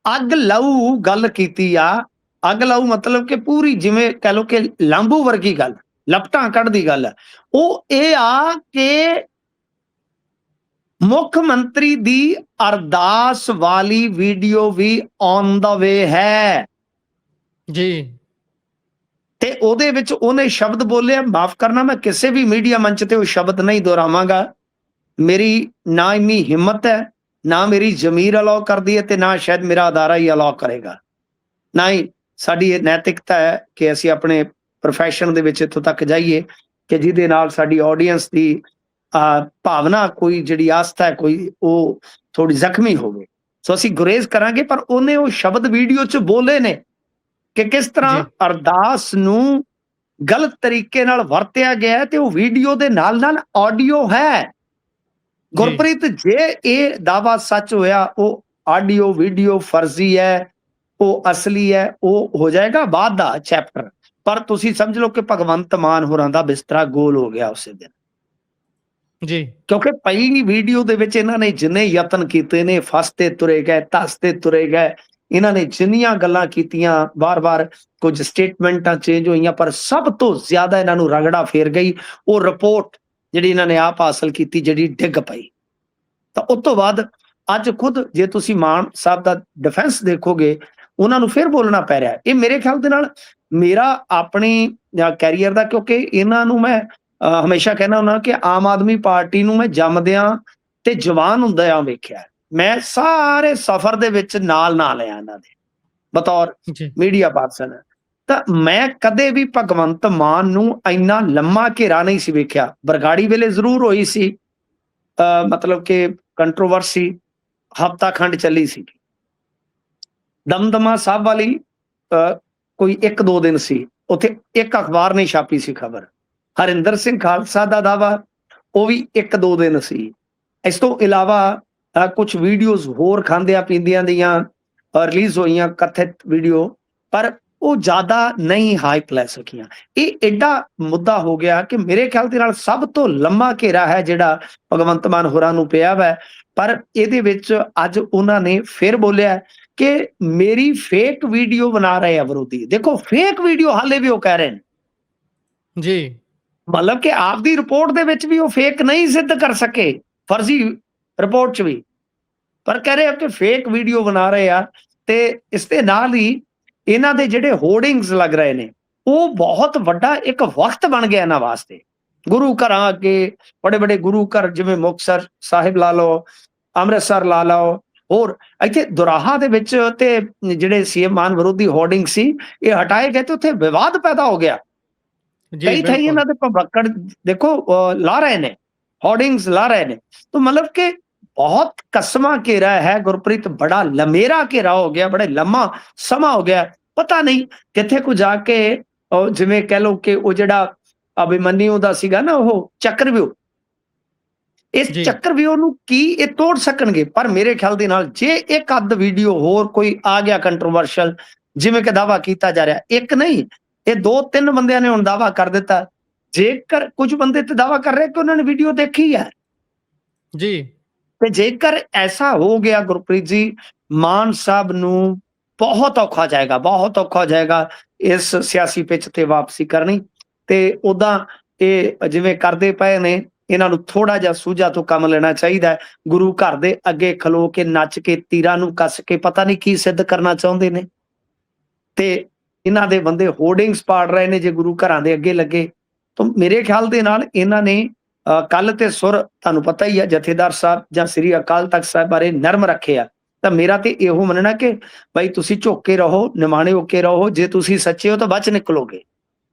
Speaker 2: ਅੱਗ ਲਾਊ ਗੱਲ ਕੀਤੀ ਆ, ਅੱਗ ਲਾਊ ਮਤਲਬ ਕਿ ਪੂਰੀ ਜਿਵੇਂ ਕਹਿ ਲਓ ਕਿ ਲਾਂਬੂ ਵਰਗੀ ਗੱਲ, ਲਪਟਾਂ ਕੱਢਦੀ ਗੱਲ ਹੈ, ਉਹ ਇਹ ਆ ਕਿ ਮੁੱਖ ਮੰਤਰੀ ਦੀ ਅਰਦਾਸ ਵਾਲੀ ਵੀਡੀਓ ਵੀ ਔਨ ਦਾ ਵੇ ਹੈ
Speaker 1: ਜੀ
Speaker 2: ਤੇ ਉਹਦੇ ਵਿੱਚ ਉਹਨੇ ਸ਼ਬਦ ਬੋਲੇ, ਮਾਫ ਕਰਨਾ ਮੈਂ ਕਿਸੇ ਵੀ ਮੀਡੀਆ ਮੰਚ ਤੇ ਉਹ ਸ਼ਬਦ ਨਹੀਂ ਦੁਹਰਾਵਾਂਗਾ। ਮੇਰੀ ਨਾ ਇੰਨੀ ਹਿੰਮਤ ਹੈ, ਨਾ ਮੇਰੀ ਜ਼ਮੀਰ ਅਲਾਉ ਕਰਦੀ ਹੈ ਤੇ ਨਾ ਸ਼ਾਇਦ ਮੇਰਾ ਅਦਾਰਾ ਹੀ ਅਲਾਉ ਕਰੇਗਾ, ਨਾ ਹੀ ਸਾਡੀ ਇਹ ਨੈਤਿਕਤਾ ਹੈ ਕਿ ਅਸੀਂ ਆਪਣੇ ਪ੍ਰੋਫੈਸ਼ਨ ਦੇ ਵਿੱਚ ਇੱਥੋਂ ਤੱਕ ਜਾਈਏ ਕਿ ਜਿਹਦੇ ਨਾਲ ਸਾਡੀ ਆਡੀਅנס ਦੀ ਭਾਵਨਾ, ਕੋਈ ਜਿਹੜੀ ਆਸਥਾ ਹੈ, ਕੋਈ ਉਹ ਥੋੜੀ ਜ਼ਖਮੀ ਹੋਵੇ। ਸੋ ਅਸੀਂ ਗੁਰੇਜ਼ ਕਰਾਂਗੇ, ਪਰ ਉਹਨੇ ਉਹ ਸ਼ਬਦ ਵੀਡੀਓ 'ਚ ਬੋਲੇ ਨੇ ਕਿ ਕਿਸ ਤਰ੍ਹਾਂ ਅਰਦਾਸ ਨੂੰ ਗਲਤ ਤਰੀਕੇ ਨਾਲ ਵਰਤਿਆ ਗਿਆ ਤੇ ਉਹ ਵੀਡੀਓ ਦੇ ਨਾਲ ਨਾਲ ਆਡੀਓ ਹੈ। ਗੁਰਪ੍ਰੀਤ, ਜੇ ਇਹ ਦਾਵਾ ਸੱਚ ਹੋਇਆ, ਉਹ ਆਡੀਓ ਵੀਡੀਓ ਫਰਜ਼ੀ ਹੈ, ਉਹ ਅਸਲੀ ਹੈ, ਉਹ ਹੋ ਜਾਏਗਾ ਬਾਅਦ ਦਾ ਚੈਪਟਰ। ਪਰ ਤੁਸੀਂ ਸਮਝ ਲਓ ਕਿ ਭਗਵੰਤ ਮਾਨ ਹੋਰਾਂ ਦਾ ਬਿਸਤਰਾ ਗੋਲ ਹੋ ਗਿਆ ਉਸੇ ਦਿਨ,
Speaker 1: ਜੀ
Speaker 2: ਕਿਉਂਕਿ ਪਹਿਲੀ ਵੀਡੀਓ ਦੇ ਵਿੱਚ ਇਹਨਾਂ ਨੇ ਜਿੰਨੇ ਯਤਨ ਕੀਤੇ ਨੇ, ਫਸਤੇ ਤੁਰੇ ਗਏ, ਧਸਤੇ ਤੁਰੇ ਗਏ, ਇਹਨਾਂ ਨੇ ਜਿੰਨੀਆਂ ਗੱਲਾਂ ਕੀਤੀਆਂ, ਵਾਰ-ਵਾਰ ਕੁਝ ਸਟੇਟਮੈਂਟਾਂ ਚੇਂਜ ਹੋਈਆਂ, ਪਰ ਸਭ ਤੋਂ ਜ਼ਿਆਦਾ ਇਹਨਾਂ ਨੂੰ ਰਗੜਾ ਫੇਰ ਗਈ ਉਹ ਰਿਪੋਰਟ ਜਿਹੜੀ ਇਹਨਾਂ ਨੇ ਆਪ ਹਾਸਲ ਕੀਤੀ, ਜਿਹੜੀ ਡਿੱਗ ਪਈ। ਤਾਂ ਉਸ ਤੋਂ ਬਾਅਦ ਅੱਜ ਖੁਦ ਜੇ ਤੁਸੀਂ ਮਾਨ ਸਾਹਿਬ ਦਾ ਡਿਫੈਂਸ ਦੇਖੋਗੇ, ਉਹਨਾਂ ਨੂੰ ਫਿਰ ਬੋਲਣਾ ਪੈ ਰਿਹਾ। ਇਹ ਮੇਰੇ ਖਿਆਲ ਦੇ ਨਾਲ ਮੇਰਾ ਆਪਣੀ ਕੈਰੀਅਰ ਦਾ, ਕਿਉਂਕਿ ਇਹਨਾਂ ਨੂੰ ਮੈਂ ਹਮੇਸ਼ਾ ਕਹਿੰਦਾ ਹੁੰਦਾ ਕਿ ਆਮ ਆਦਮੀ ਪਾਰਟੀ ਨੂੰ ਮੈਂ ਜੰਮਦਿਆਂ ਤੇ ਜਵਾਨ ਹੁੰਦਿਆਂ ਵੇਖਿਆ। ਮੈਂ ਸਾਰੇ ਸਫ਼ਰ ਦੇ ਵਿੱਚ ਨਾਲ ਆ ਇਹਨਾਂ ਦੇ ਬਤੌਰ ਮੀਡੀਆ ਪਰਸਨ। ਤਾਂ ਮੈਂ ਕਦੇ ਵੀ ਭਗਵੰਤ ਮਾਨ ਨੂੰ ਇੰਨਾ ਲੰਮਾ ਘੇਰਾ ਨਹੀਂ ਸੀ ਵੇਖਿਆ। ਬਰਗਾੜੀ ਵੇਲੇ ਜ਼ਰੂਰ ਹੋਈ ਸੀ, ਮਤਲਬ ਕਿ ਕੰਟਰੋਵਰਸੀ ਹਫ਼ਤਾ ਖੰਡ ਚੱਲੀ ਸੀ। ਦਮਦਮਾ ਸਾਹਿਬ ਵਾਲੀ ਕੋਈ 1-2 ਦਿਨ ਸੀ, ਉੱਥੇ ਇੱਕ ਅਖਬਾਰ ਨੇ ਛਾਪੀ ਸੀ ਖਬਰ। ਹਰਿੰਦਰ ਸਿੰਘ ਖਾਲਸਾ ਦਾ ਦਾਵਾ, ਉਹ ਵੀ 1-2 ਦਿਨ ਸੀ। ਇਸ ਤੋਂ ਇਲਾਵਾ ਕੁਝ ਵੀਡੀਓਜ਼ ਹੋਰ ਖਾਂਦਿਆਂ ਪੀਂਦਿਆਂ ਦੀਆਂ ਰਿਲੀਜ਼ ਹੋਈਆਂ, ਕਥਿਤ ਵੀਡੀਓ, ਪਰ ਉਹ ਜ਼ਿਆਦਾ ਨਹੀਂ ਹਾਈਪ ਲੈ ਸਕੀਆਂ। ਇਹ ਐਡਾ ਮੁੱਦਾ ਹੋ ਗਿਆ ਕਿ ਮੇਰੇ ਖਿਆਲ ਦੇ ਨਾਲ ਸਭ ਤੋਂ ਲੰਮਾ ਘੇਰਾ ਹੈ ਜਿਹੜਾ ਭਗਵੰਤ ਮਾਨ ਹੋਰਾਂ ਨੂੰ ਪਿਆ ਵਾ। ਪਰ ਇਹਦੇ ਵਿੱਚ ਅੱਜ ਉਹਨਾਂ ਨੇ ਫਿਰ ਬੋਲਿਆ ਕਿ ਮੇਰੀ ਫੇਕ ਵੀਡੀਓ ਬਣਾ ਰਹੇ ਆ ਵਿਰੋਧੀ। ਦੇਖੋ, ਫੇਕ ਵੀਡੀਓ ਹਾਲੇ ਵੀ ਉਹ ਕਹਿ ਰਹੇ ਨੇ
Speaker 1: ਜੀ,
Speaker 2: ਮਤਲਬ ਕਿ ਆਪਦੀ ਰਿਪੋਰਟ ਦੇ ਵਿੱਚ ਵੀ ਉਹ ਫੇਕ ਨਹੀਂ ਸਿੱਧ ਕਰ ਸਕੇ, ਫਰਜ਼ੀ ਰਿਪੋਰਟ 'ਚ ਵੀ, ਪਰ ਕਹਿ ਰਹੇ ਆ ਕਿ ਫੇਕ ਵੀਡੀਓ ਬਣਾ ਰਹੇ ਆ। ਤੇ ਇਸ ਦੇ ਨਾਲ ਹੀ ਇਹਨਾਂ ਦੇ ਜਿਹੜੇ ਹੋਰਡਿੰਗਸ ਲੱਗ ਰਹੇ ਨੇ, ਉਹ ਬਹੁਤ ਵੱਡਾ ਇੱਕ ਵਕਤ ਬਣ ਗਿਆ ਇਹਨਾਂ ਵਾਸਤੇ। ਗੁਰੂ ਘਰਾਂ ਅੱਗੇ, ਬੜੇ ਗੁਰੂ ਘਰ ਜਿਵੇਂ ਮੁਕਤਸਰ ਸਾਹਿਬ ਲਾ ਲਓ, ਅੰਮ੍ਰਿਤਸਰ ਲਾ ਲਓ, ਹੋਰ ਇੱਥੇ ਦੁਰਾਹਾ ਦੇ ਵਿੱਚ ਤੇ ਜਿਹੜੇ ਸੀਐਮ ਮਾਨ ਵਿਰੋਧੀ ਹੋਰਡਿੰਗ ਸੀ, ਇਹ ਹਟਾਏ ਗਏ ਤੇ ਉੱਥੇ ਵਿਵਾਦ ਪੈਦਾ ਹੋ ਗਿਆ। ਕਈ ਥਾਈਂ ਇਹਨਾਂ ਦੇ ਭਵੱਕੜ ਦੇਖੋ ਲਾ ਰਹੇ ਨੇ, ਹੋਰਡਿੰਗਸ ਲਾ ਰਹੇ ਨੇ। ਤਾਂ ਮਤਲਬ ਕਿ ਬਹੁਤ ਕਸਮਾਂ ਘੇਰਾ ਹੈ ਗੁਰਪ੍ਰੀਤ, ਬੜਾ ਲੰਮੇਰਾ ਘੇਰਾ ਹੋ ਗਿਆ, ਬੜਾ ਲੰਮਾ ਸਮਾਂ ਹੋ ਗਿਆ। ਪਤਾ ਨਹੀਂ ਕਿੱਥੇ ਕੁ ਜਾ ਕੇ ਜਿਵੇਂ ਕਹਿ ਲਓ ਕਿ ਉਹ ਜਿਹੜਾ ਅਭਿਮਨਿਊ ਦਾ ਸੀਗਾ ਨਾ, ਉਹ ਚੱਕਰਵਿਊਹ, ਇਸ ਚੱਕਰਵਿਊਹ ਨੂੰ ਕੀ ਇਹ ਤੋੜ ਸਕਣਗੇ? ਪਰ ਮੇਰੇ ਖਿਆਲ ਦੇ ਨਾਲ ਜੇ ਇੱਕ ਅੱਧ ਵੀਡੀਓ ਹੋਰ ਕੋਈ ਆ ਗਿਆ ਕੰਟਰੋਵਰਸ਼ਲ, ਜਿਵੇਂ ਕਿ ਦਾਵਾ ਕੀਤਾ ਜਾ ਰਿਹਾ, ਇੱਕ ਨਹੀਂ ਇਹ 2-3 ਬੰਦਿਆਂ ਨੇ ਹੁਣ ਦਾਵਾ ਕਰ ਦਿੱਤਾ। ਜੇਕਰ ਕੁਝ ਬੰਦੇ ਤੇ ਦਾਵਾ ਕਰ ਰਹੇ ਕਿ ਉਹਨਾਂ ਨੇ ਵੀਡੀਓ ਦੇਖੀ ਹੈ
Speaker 1: ਜੀ,
Speaker 2: ਤੇ ਜੇਕਰ ਐਸਾ ਹੋ ਗਿਆ ਗੁਰਪ੍ਰੀਤ ਜੀ, ਮਾਨ ਸਾਹਿਬ ਨੂੰ ਬਹੁਤ ਔਖਾ ਜਾਏਗਾ, ਬਹੁਤ ਔਖਾ ਜਾਏਗਾ ਇਸ ਸਿਆਸੀ ਪਿੱਚ ਤੇ ਵਾਪਸੀ ਕਰਨੀ। ਤੇ ਉਦਾਂ ਇਹ ਜਿਵੇਂ ਕਰਦੇ ਪਏ ਨੇ, ਇਹਨਾਂ ਨੂੰ ਥੋੜਾ ਜਿਹਾ ਸੂਝਾ ਤੋਂ ਕੰਮ ਲੈਣਾ ਚਾਹੀਦਾ। ਗੁਰੂ ਘਰ ਦੇ ਅੱਗੇ ਖਲੋ ਕੇ ਨੱਚ ਕੇ ਤੀਰਾਂ ਨੂੰ ਕੱਸ ਕੇ ਪਤਾ ਨਹੀਂ ਕੀ ਸਿੱਧ ਕਰਨਾ ਚਾਹੁੰਦੇ ਨੇ। ਤੇ ਇਹਨਾਂ ਦੇ ਬੰਦੇ ਹੋਰਡਿੰਗਸ ਪਾੜ ਰਹੇ ਨੇ ਜੇ ਗੁਰੂ ਘਰਾਂ ਦੇ ਅੱਗੇ ਲੱਗੇ। ਤਾਂ ਮੇਰੇ ਖਿਆਲ ਦੇ ਨਾਲ ਇਹਨਾਂ ਨੇ ਕੱਲ ਤੇ ਸੁਰ ਤੁਹਾਨੂੰ ਪਤਾ ਹੀ ਹੈ, ਜਥੇਦਾਰ ਸਾਹਿਬ ਜਾਂ ਸ੍ਰੀ ਅਕਾਲ ਤਖਤ ਸਾਹਿਬ ਬਾਰੇ ਨਰਮ ਰੱਖਿਆ ਤਾਂ ਮੇਰਾ ਤੇ ਇਹੋ ਮੰਨਣਾ ਕਿ ਭਾਈ ਤੁਸੀਂ ਝੁੱਕ ਕੇ ਰਹੋ, ਨਿਮਾਣੇ ਹੋ ਕੇ ਰਹੋ। ਜੇ ਤੁਸੀਂ ਸੱਚੇ ਹੋ ਤਾਂ ਬਚ ਨਿਕਲੋਗੇ,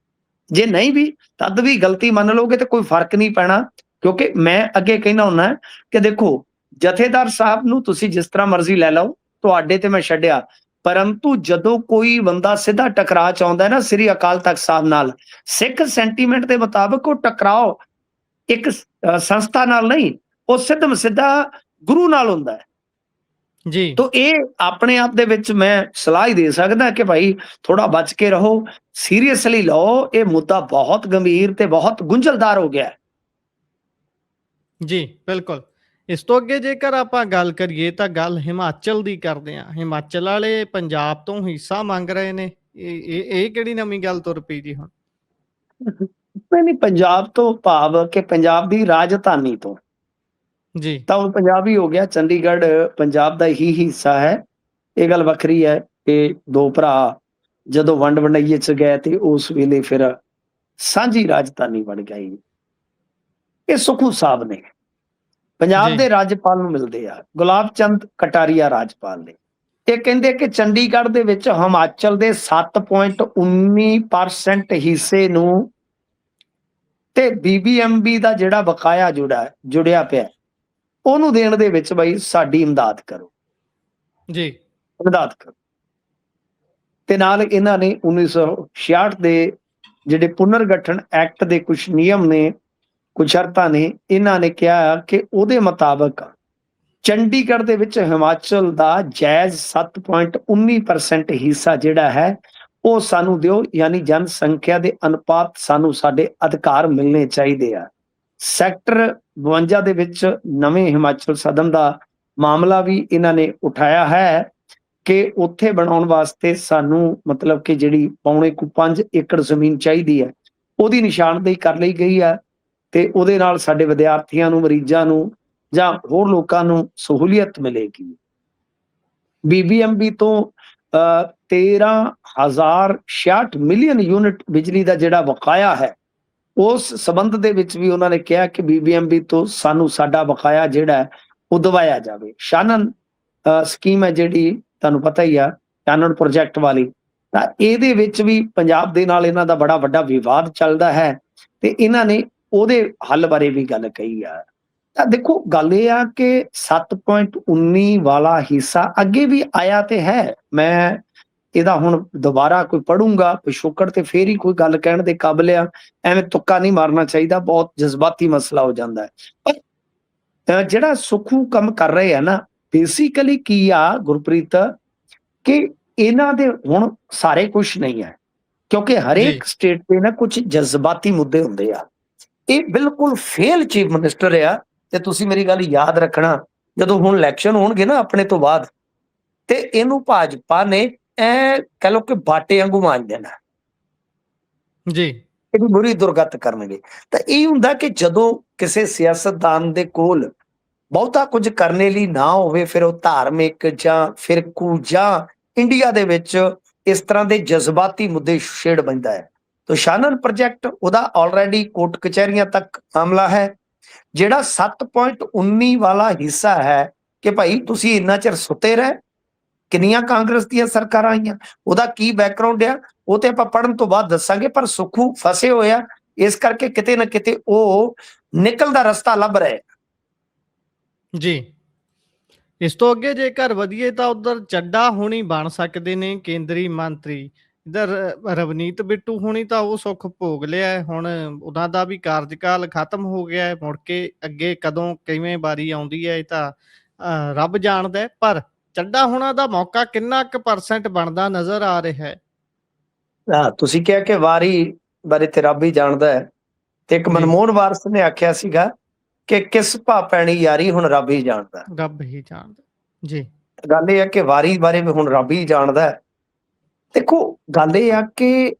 Speaker 2: ਜੇ ਨਹੀਂ ਵੀ ਤਦ ਵੀ ਗਲਤੀ ਮੰਨ ਲਓਗੇ ਤੇ ਕੋਈ ਫਰਕ ਨਹੀਂ ਪੈਣਾ। ਕਿਉਂਕਿ ਮੈਂ ਅੱਗੇ ਕਹਿਣਾ ਹੁੰਦਾ ਕਿ ਦੇਖੋ, ਜਥੇਦਾਰ ਸਾਹਿਬ ਨੂੰ ਤੁਸੀਂ ਜਿਸ ਤਰ੍ਹਾਂ ਮਰਜ਼ੀ ਲੈ ਲਓ, ਤੁਹਾਡੇ ਤੇ ਮੈਂ ਛੱਡਿਆ, ਪਰੰਤੂ ਜਦੋਂ ਕੋਈ ਬੰਦਾ ਸਿੱਧਾ ਟਕਰਾਅ ਚ ਆਉਂਦਾ ਨਾ ਸ੍ਰੀ ਅਕਾਲ ਤਖਤ ਸਾਹਿਬ ਨਾਲ, ਸਿੱਖ ਸੈਂਟੀਮੈਂਟ ਦੇ ਮੁਤਾਬਕ ਉਹ ਟਕਰਾਓ ਇੱਕ ਸੰਸਥਾ ਨਾਲ ਨਹੀਂ, ਉਹ ਸਿੱਧਮ ਸਿੱਧਾ ਗੁਰੂ ਨਾਲ ਹੁੰਦਾ ਹੈ।
Speaker 1: ਜੀ
Speaker 2: ਤੋ ਇਹ ਆਪਣੇ ਆਪ ਦੇ ਵਿੱਚ ਮੈਂ ਸਲਾਹ ਹੀ ਦੇ ਸਕਦਾ ਕਿ ਭਾਈ ਥੋੜਾ ਬਚ ਕੇ ਰਹੋ, ਸੀਰੀਅਸਲੀ ਲਓ, ਇਹ ਮੁੱਦਾ ਬਹੁਤ ਗੰਭੀਰ ਤੇ ਬਹੁਤ ਗੁੰਝਲਦਾਰ ਹੋ ਗਿਆ ਹੈ।
Speaker 1: ਜੀ ਬਿਲਕੁਲ। ਇਸ ਤੋਂ ਅੱਗੇ ਜੇਕਰ ਆਪਾਂ ਗੱਲ ਕਰੀਏ ਤਾਂ ਗੱਲ ਹਿਮਾਚਲ ਦੀ ਕਰਦੇ ਹਾਂ। ਹਿਮਾਚਲ ਵਾਲੇ ਪੰਜਾਬ ਤੋਂ ਹਿੱਸਾ ਮੰਗ ਰਹੇ ਨੇ। ਇਹ ਕਿਹੜੀ ਨਵੀਂ ਗੱਲ ਤੁਰ ਪਈ ਜੀ ਹੁਣ?
Speaker 2: ਨਹੀਂ, ਪੰਜਾਬ ਤੋਂ ਭਾਵ ਕਿ ਪੰਜਾਬ ਦੀ ਰਾਜਧਾਨੀ ਤੋਂ,
Speaker 1: ਜੀ
Speaker 2: ਤਾਂ ਹੁਣ ਪੰਜਾਬ ਹੀ ਹੋ ਗਿਆ। ਚੰਡੀਗੜ੍ਹ ਪੰਜਾਬ ਦਾ ਹੀ ਹਿੱਸਾ ਹੈ। ਇਹ ਗੱਲ ਵੱਖਰੀ ਹੈ ਕਿ ਦੋ ਭਰਾ ਜਦੋਂ ਵੰਡ ਵੰਡਾਈਏ ਚ ਗਏ ਤੇ ਉਸ ਵੇਲੇ ਫਿਰ ਸਾਂਝੀ ਰਾਜਧਾਨੀ ਬਣ ਗਈ। ਇਹ ਸੁਖੂ ਸਾਹਿਬ ਨੇ ਪੰਜਾਬ
Speaker 1: ਜੀ
Speaker 2: ਦੇ ਰਾਜਪਾਲ ਨੂੰ ਮਿਲਦੇ ਆ, ਗੁਲਾਬ ਚੰਦ ਕਟਾਰੀਆ ਰਾਜਪਾਲ ਨੇ। ਇਹ ਕਹਿੰਦੇ ਕਿ ਚੰਡੀਗੜ੍ਹ ਦੇ ਵਿੱਚ ਹਿਮਾਚਲ ਦੇ 7.19% ਹਿੱਸੇ ਨੂੰ ਤੇ BBMB ਦਾ ਜਿਹੜਾ ਬਕਾਇਆ ਜੁੜਿਆ ਪਿਆ, ਉਹਨੂੰ ਦੇਣ ਦੇ ਵਿੱਚ ਬਈ ਸਾਡੀ ਇਮਦਾਦ ਕਰੋ,
Speaker 1: ਜੀ
Speaker 2: ਇਮਦਾਦ ਕਰੋ। ਤੇ ਨਾਲ ਇਹਨਾਂ ਨੇ 1966 ਦੇ ਜਿਹੜੇ ਪੁਨਰਗਠਨ ਐਕਟ ਦੇ ਕੁਝ ਨਿਯਮ ਨੇ, ਕੁਝ ਸ਼ਰਤਾਂ ਨੇ, ਇਹਨਾਂ ਨੇ ਕਿਹਾ ਕਿ ਉਹਦੇ ਮੁਤਾਬਕ ਚੰਡੀਗੜ੍ਹ ਦੇ ਵਿੱਚ ਹਿਮਾਚਲ ਦਾ ਜਾਇਜ਼ 7.19% ਹਿੱਸਾ ਜਿਹੜਾ ਹੈ ਉਹ ਸਾਨੂੰ ਦਿਓ, ਯਾਨੀ ਜਨਸੰਖਿਆ ਦੇ ਅਨੁਪਾਤ ਸਾਨੂੰ ਸਾਡੇ ਅਧਿਕਾਰ ਮਿਲਣੇ ਚਾਹੀਦੇ ਆ। ਸੈਕਟਰ 52 ਦੇ ਵਿੱਚ ਨਵੇਂ ਹਿਮਾਚਲ ਸਦਨ ਦਾ ਮਾਮਲਾ ਵੀ ਇਹਨਾਂ ਨੇ ਉਠਾਇਆ ਹੈ ਕਿ ਉੱਥੇ ਬਣਾਉਣ ਵਾਸਤੇ ਸਾਨੂੰ ਮਤਲਬ ਕਿ ਜਿਹੜੀ 5.25 ਏਕੜ ਜ਼ਮੀਨ ਚਾਹੀਦੀ ਹੈ, ਉਹਦੀ ਨਿਸ਼ਾਨਦੇਹੀ ਕਰ ਲਈ ਗਈ ਹੈ ਤੇ ਉਹਦੇ ਨਾਲ ਸਾਡੇ ਵਿਦਿਆਰਥੀਆਂ ਨੂੰ, ਮਰੀਜ਼ਾਂ ਨੂੰ ਜਾਂ ਹੋਰ ਲੋਕਾਂ ਨੂੰ ਸਹੂਲੀਅਤ ਮਿਲੇਗੀ। BBMB ਤੋਂ 13,066 ਮਿਲੀਅਨ ਯੂਨਿਟ ਬਿਜਲੀ ਦਾ ਜਿਹੜਾ ਬਕਾਇਆ ਹੈ, ਉਸ ਸੰਬੰਧ ਦੇ ਵਿੱਚ ਵੀ ਉਹਨਾਂ ਨੇ ਕਿਹਾ ਕਿ BBMB ਤੋਂ ਸਾਨੂੰ ਸਾਡਾ ਬਕਾਇਆ ਜਿਹੜਾ ਉਹ ਦਵਾਇਆ ਜਾਵੇ। ਸ਼ਾਨਨ ਸਕੀਮ ਹੈ ਜਿਹੜੀ ਤੁਹਾਨੂੰ ਪਤਾ ਹੀ ਆ, ਸ਼ਾਨਨ ਪ੍ਰੋਜੈਕਟ ਵਾਲੀ, ਤਾਂ ਇਹਦੇ ਵਿੱਚ ਵੀ ਪੰਜਾਬ ਦੇ ਨਾਲ ਇਹਨਾਂ ਦਾ ਬੜਾ ਵੱਡਾ ਵਿਵਾਦ ਚੱਲਦਾ ਹੈ ਤੇ ਇਹਨਾਂ ਨੇ ਉਹਦੇ ਹੱਲ ਬਾਰੇ ਵੀ ਗੱਲ ਕਹੀ ਆ। ਤਾਂ ਦੇਖੋ, ਗੱਲ ਇਹ ਆ ਕਿ 7.19 ਵਾਲਾ ਹਿੱਸਾ ਅੱਗੇ ਵੀ ਆਇਆ ਤੇ ਹੈ। ਮੈਂ ਇਹਦਾ ਹੁਣ ਦੁਬਾਰਾ ਕੋਈ ਪੜੂੰਗਾ ਪਿਛੋਕੜ ਤੇ ਫੇਰ ਹੀ ਕੋਈ ਗੱਲ ਕਹਿਣ ਦੇ ਕਾਬਿਲ ਆ, ਐਵੇਂ ਤੁੱਕਾ ਨਹੀਂ ਮਾਰਨਾ ਚਾਹੀਦਾ, ਬਹੁਤ ਜਜ਼ਬਾਤੀ ਮਸਲਾ ਹੋ ਜਾਂਦਾ ਹੈ। ਪਰ ਜਿਹੜਾ ਸੁਖੂ ਕੰਮ ਕਰ ਰਹੇ ਆ ਨਾ, ਬੇਸਿਕਲੀ ਕੀ ਆ ਗੁਰਪ੍ਰੀਤ, ਕਿ ਇਹਨਾਂ ਦੇ ਹੁਣ ਸਾਰੇ ਕੁਝ ਨਹੀਂ ਹੈ, ਕਿਉਂਕਿ ਹਰੇਕ ਸਟੇਟ ਦੇ ਨਾ ਕੁਝ ਜਜ਼ਬਾਤੀ ਮੁੱਦੇ ਹੁੰਦੇ ਆ। ਇਹ ਬਿਲਕੁਲ ਫੇਲ ਚੀਫ ਮਿਨਿਸਟਰ ਆ। ਤੇ ਤੁਸੀਂ ਮੇਰੀ ਗੱਲ ਯਾਦ ਰੱਖਣਾ, ਜਦੋਂ ਹੁਣ ਇਲੈਕਸ਼ਨ ਹੋਣਗੇ ਨਾ ਆਪਣੇ ਤੋਂ ਬਾਅਦ, ਤੇ ਇਹਨੂੰ ਭਾਜਪਾ ਨੇ ਕਹਿ ਲਓ ਕਿ ਬਾਟੇ ਵਾਂਗੂ ਮਾਂਜ ਦੇਣਾ
Speaker 1: ਜੀ,
Speaker 2: ਇਹਦੀ ਬੁਰੀ ਦੁਰਗਤ ਕਰਨਗੇ। ਤਾਂ ਇਹ ਹੁੰਦਾ ਕਿ ਜਦੋਂ ਕਿਸੇ ਸਿਆਸਤਦਾਨ ਦੇ ਕੋਲ ਬਹੁਤਾ ਕੁਝ ਕਰਨੇ ਲਈ ਨਾ ਹੋਵੇ, ਫਿਰ ਉਹ ਧਾਰਮਿਕ ਜਾਂ ਫਿਰਕੂ ਜਾਂ ਇੰਡੀਆ ਦੇ ਵਿੱਚ ਇਸ ਤਰ੍ਹਾਂ ਦੇ ਜਜ਼ਬਾਤੀ ਮੁੱਦੇ ਛੇੜ ਪੈਂਦਾ ਹੈ। ਤਾਂ ਸ਼ਾਨਨ ਪ੍ਰੋਜੈਕਟ ਉਹਦਾ ਆਲਰੇਡੀ ਕੋਰਟ ਕਚਹਿਰੀਆਂ ਤੱਕ ਮਾਮਲਾ ਹੈ। ਜਿਹੜਾ 7.19 ਵਾਲਾ ਹਿੱਸਾ ਹੈ ਕਿ ਭਾਈ ਤੁਸੀਂ ਇੰਨਾ ਚਿਰ ਸੁੱਤੇ ਰਹੇ, ਕਿੰਨੀਆਂ ਕਾਂਗਰਸ ਦੀਆਂ ਸਰਕਾਰਾਂ ਆਈਆਂ, ਉਹਦਾ ਕੀ ਬੈਕਗ੍ਰਾਉਂਡ ਆ, ਉਹ ਤੇ ਆਪਾਂ ਪੜ੍ਹਨ ਤੋਂ ਬਾਅਦ ਦੱਸਾਂਗੇ। ਪਰ ਸੁਖੂ ਫਸੇ ਹੋਏ ਆ, ਇਸ ਕਰਕੇ ਕਿਤੇ ਨਾ ਕਿਤੇ ਉਹ ਨਿਕਲ ਦਾ ਰਸਤਾ ਲੱਭ ਰਹੇ।
Speaker 1: ਜੀ, ਇਸ ਤੋਂ ਅੱਗੇ ਜੇਕਰ ਵਧੀਏ ਤਾਂ ਉਧਰ ਚੱਡਾ ਹੋਣੀ ਬਣ ਸਕਦੇ ਨੇ ਕੇਂਦਰੀ ਮੰਤਰੀ। ਇਧਰ ਰਵਨੀਤ ਬਿੱਟੂ ਹੋਣੀ ਤਾਂ ਉਹ ਸੁੱਖ ਭੋਗ ਲਿਆ ਹੈ, ਹੁਣ ਉਹਨਾਂ ਦਾ ਵੀ ਕਾਰਜਕਾਲ ਖਤਮ ਹੋ ਗਿਆ ਹੈ। ਮੁੜ ਕੇ ਅੱਗੇ ਕਦੋਂ ਕਿਵੇਂ ਵਾਰੀ ਆਉਂਦੀ ਹੈ ਇਹ ਤਾਂ ਰੱਬ ਜਾਣਦਾ ਹੈ। ਪਰ ਚੱਡਾ ਹੋਣਾ ਦਾ ਮੌਕਾ ਕਿੰਨਾ ਕੁ % ਬਣਦਾ ਨਜ਼ਰ ਆ ਰਿਹਾ ਹੈ?
Speaker 2: ਤੁਸੀਂ ਕਿਹਾ ਕਿ ਵਾਰੀ ਬਾਰੇ ਤੇ ਰੱਬ ਹੀ ਜਾਣਦਾ ਹੈ, ਤੇ ਇੱਕ ਮਨਮੋਹਨ ਵਾਰਸ ਨੇ ਆਖਿਆ ਸੀਗਾ ਕਿ ਕਿਸ ਭਾ ਪੈਣੀ ਯਾਰੀ, ਹੁਣ ਰੱਬ ਹੀ ਜਾਣਦਾ।
Speaker 1: ਰੱਬ ਹੀ ਜਾਣਦਾ ਜੀ।
Speaker 2: ਗੱਲ ਇਹ ਆ ਕਿ ਵਾਰੀ ਬਾਰੇ ਵੀ ਹੁਣ ਰੱਬ ਹੀ ਜਾਣਦਾ ਹੈ। ਦੇਖੋ, ਗੱਲ ਇਹ ਆ ਕਿ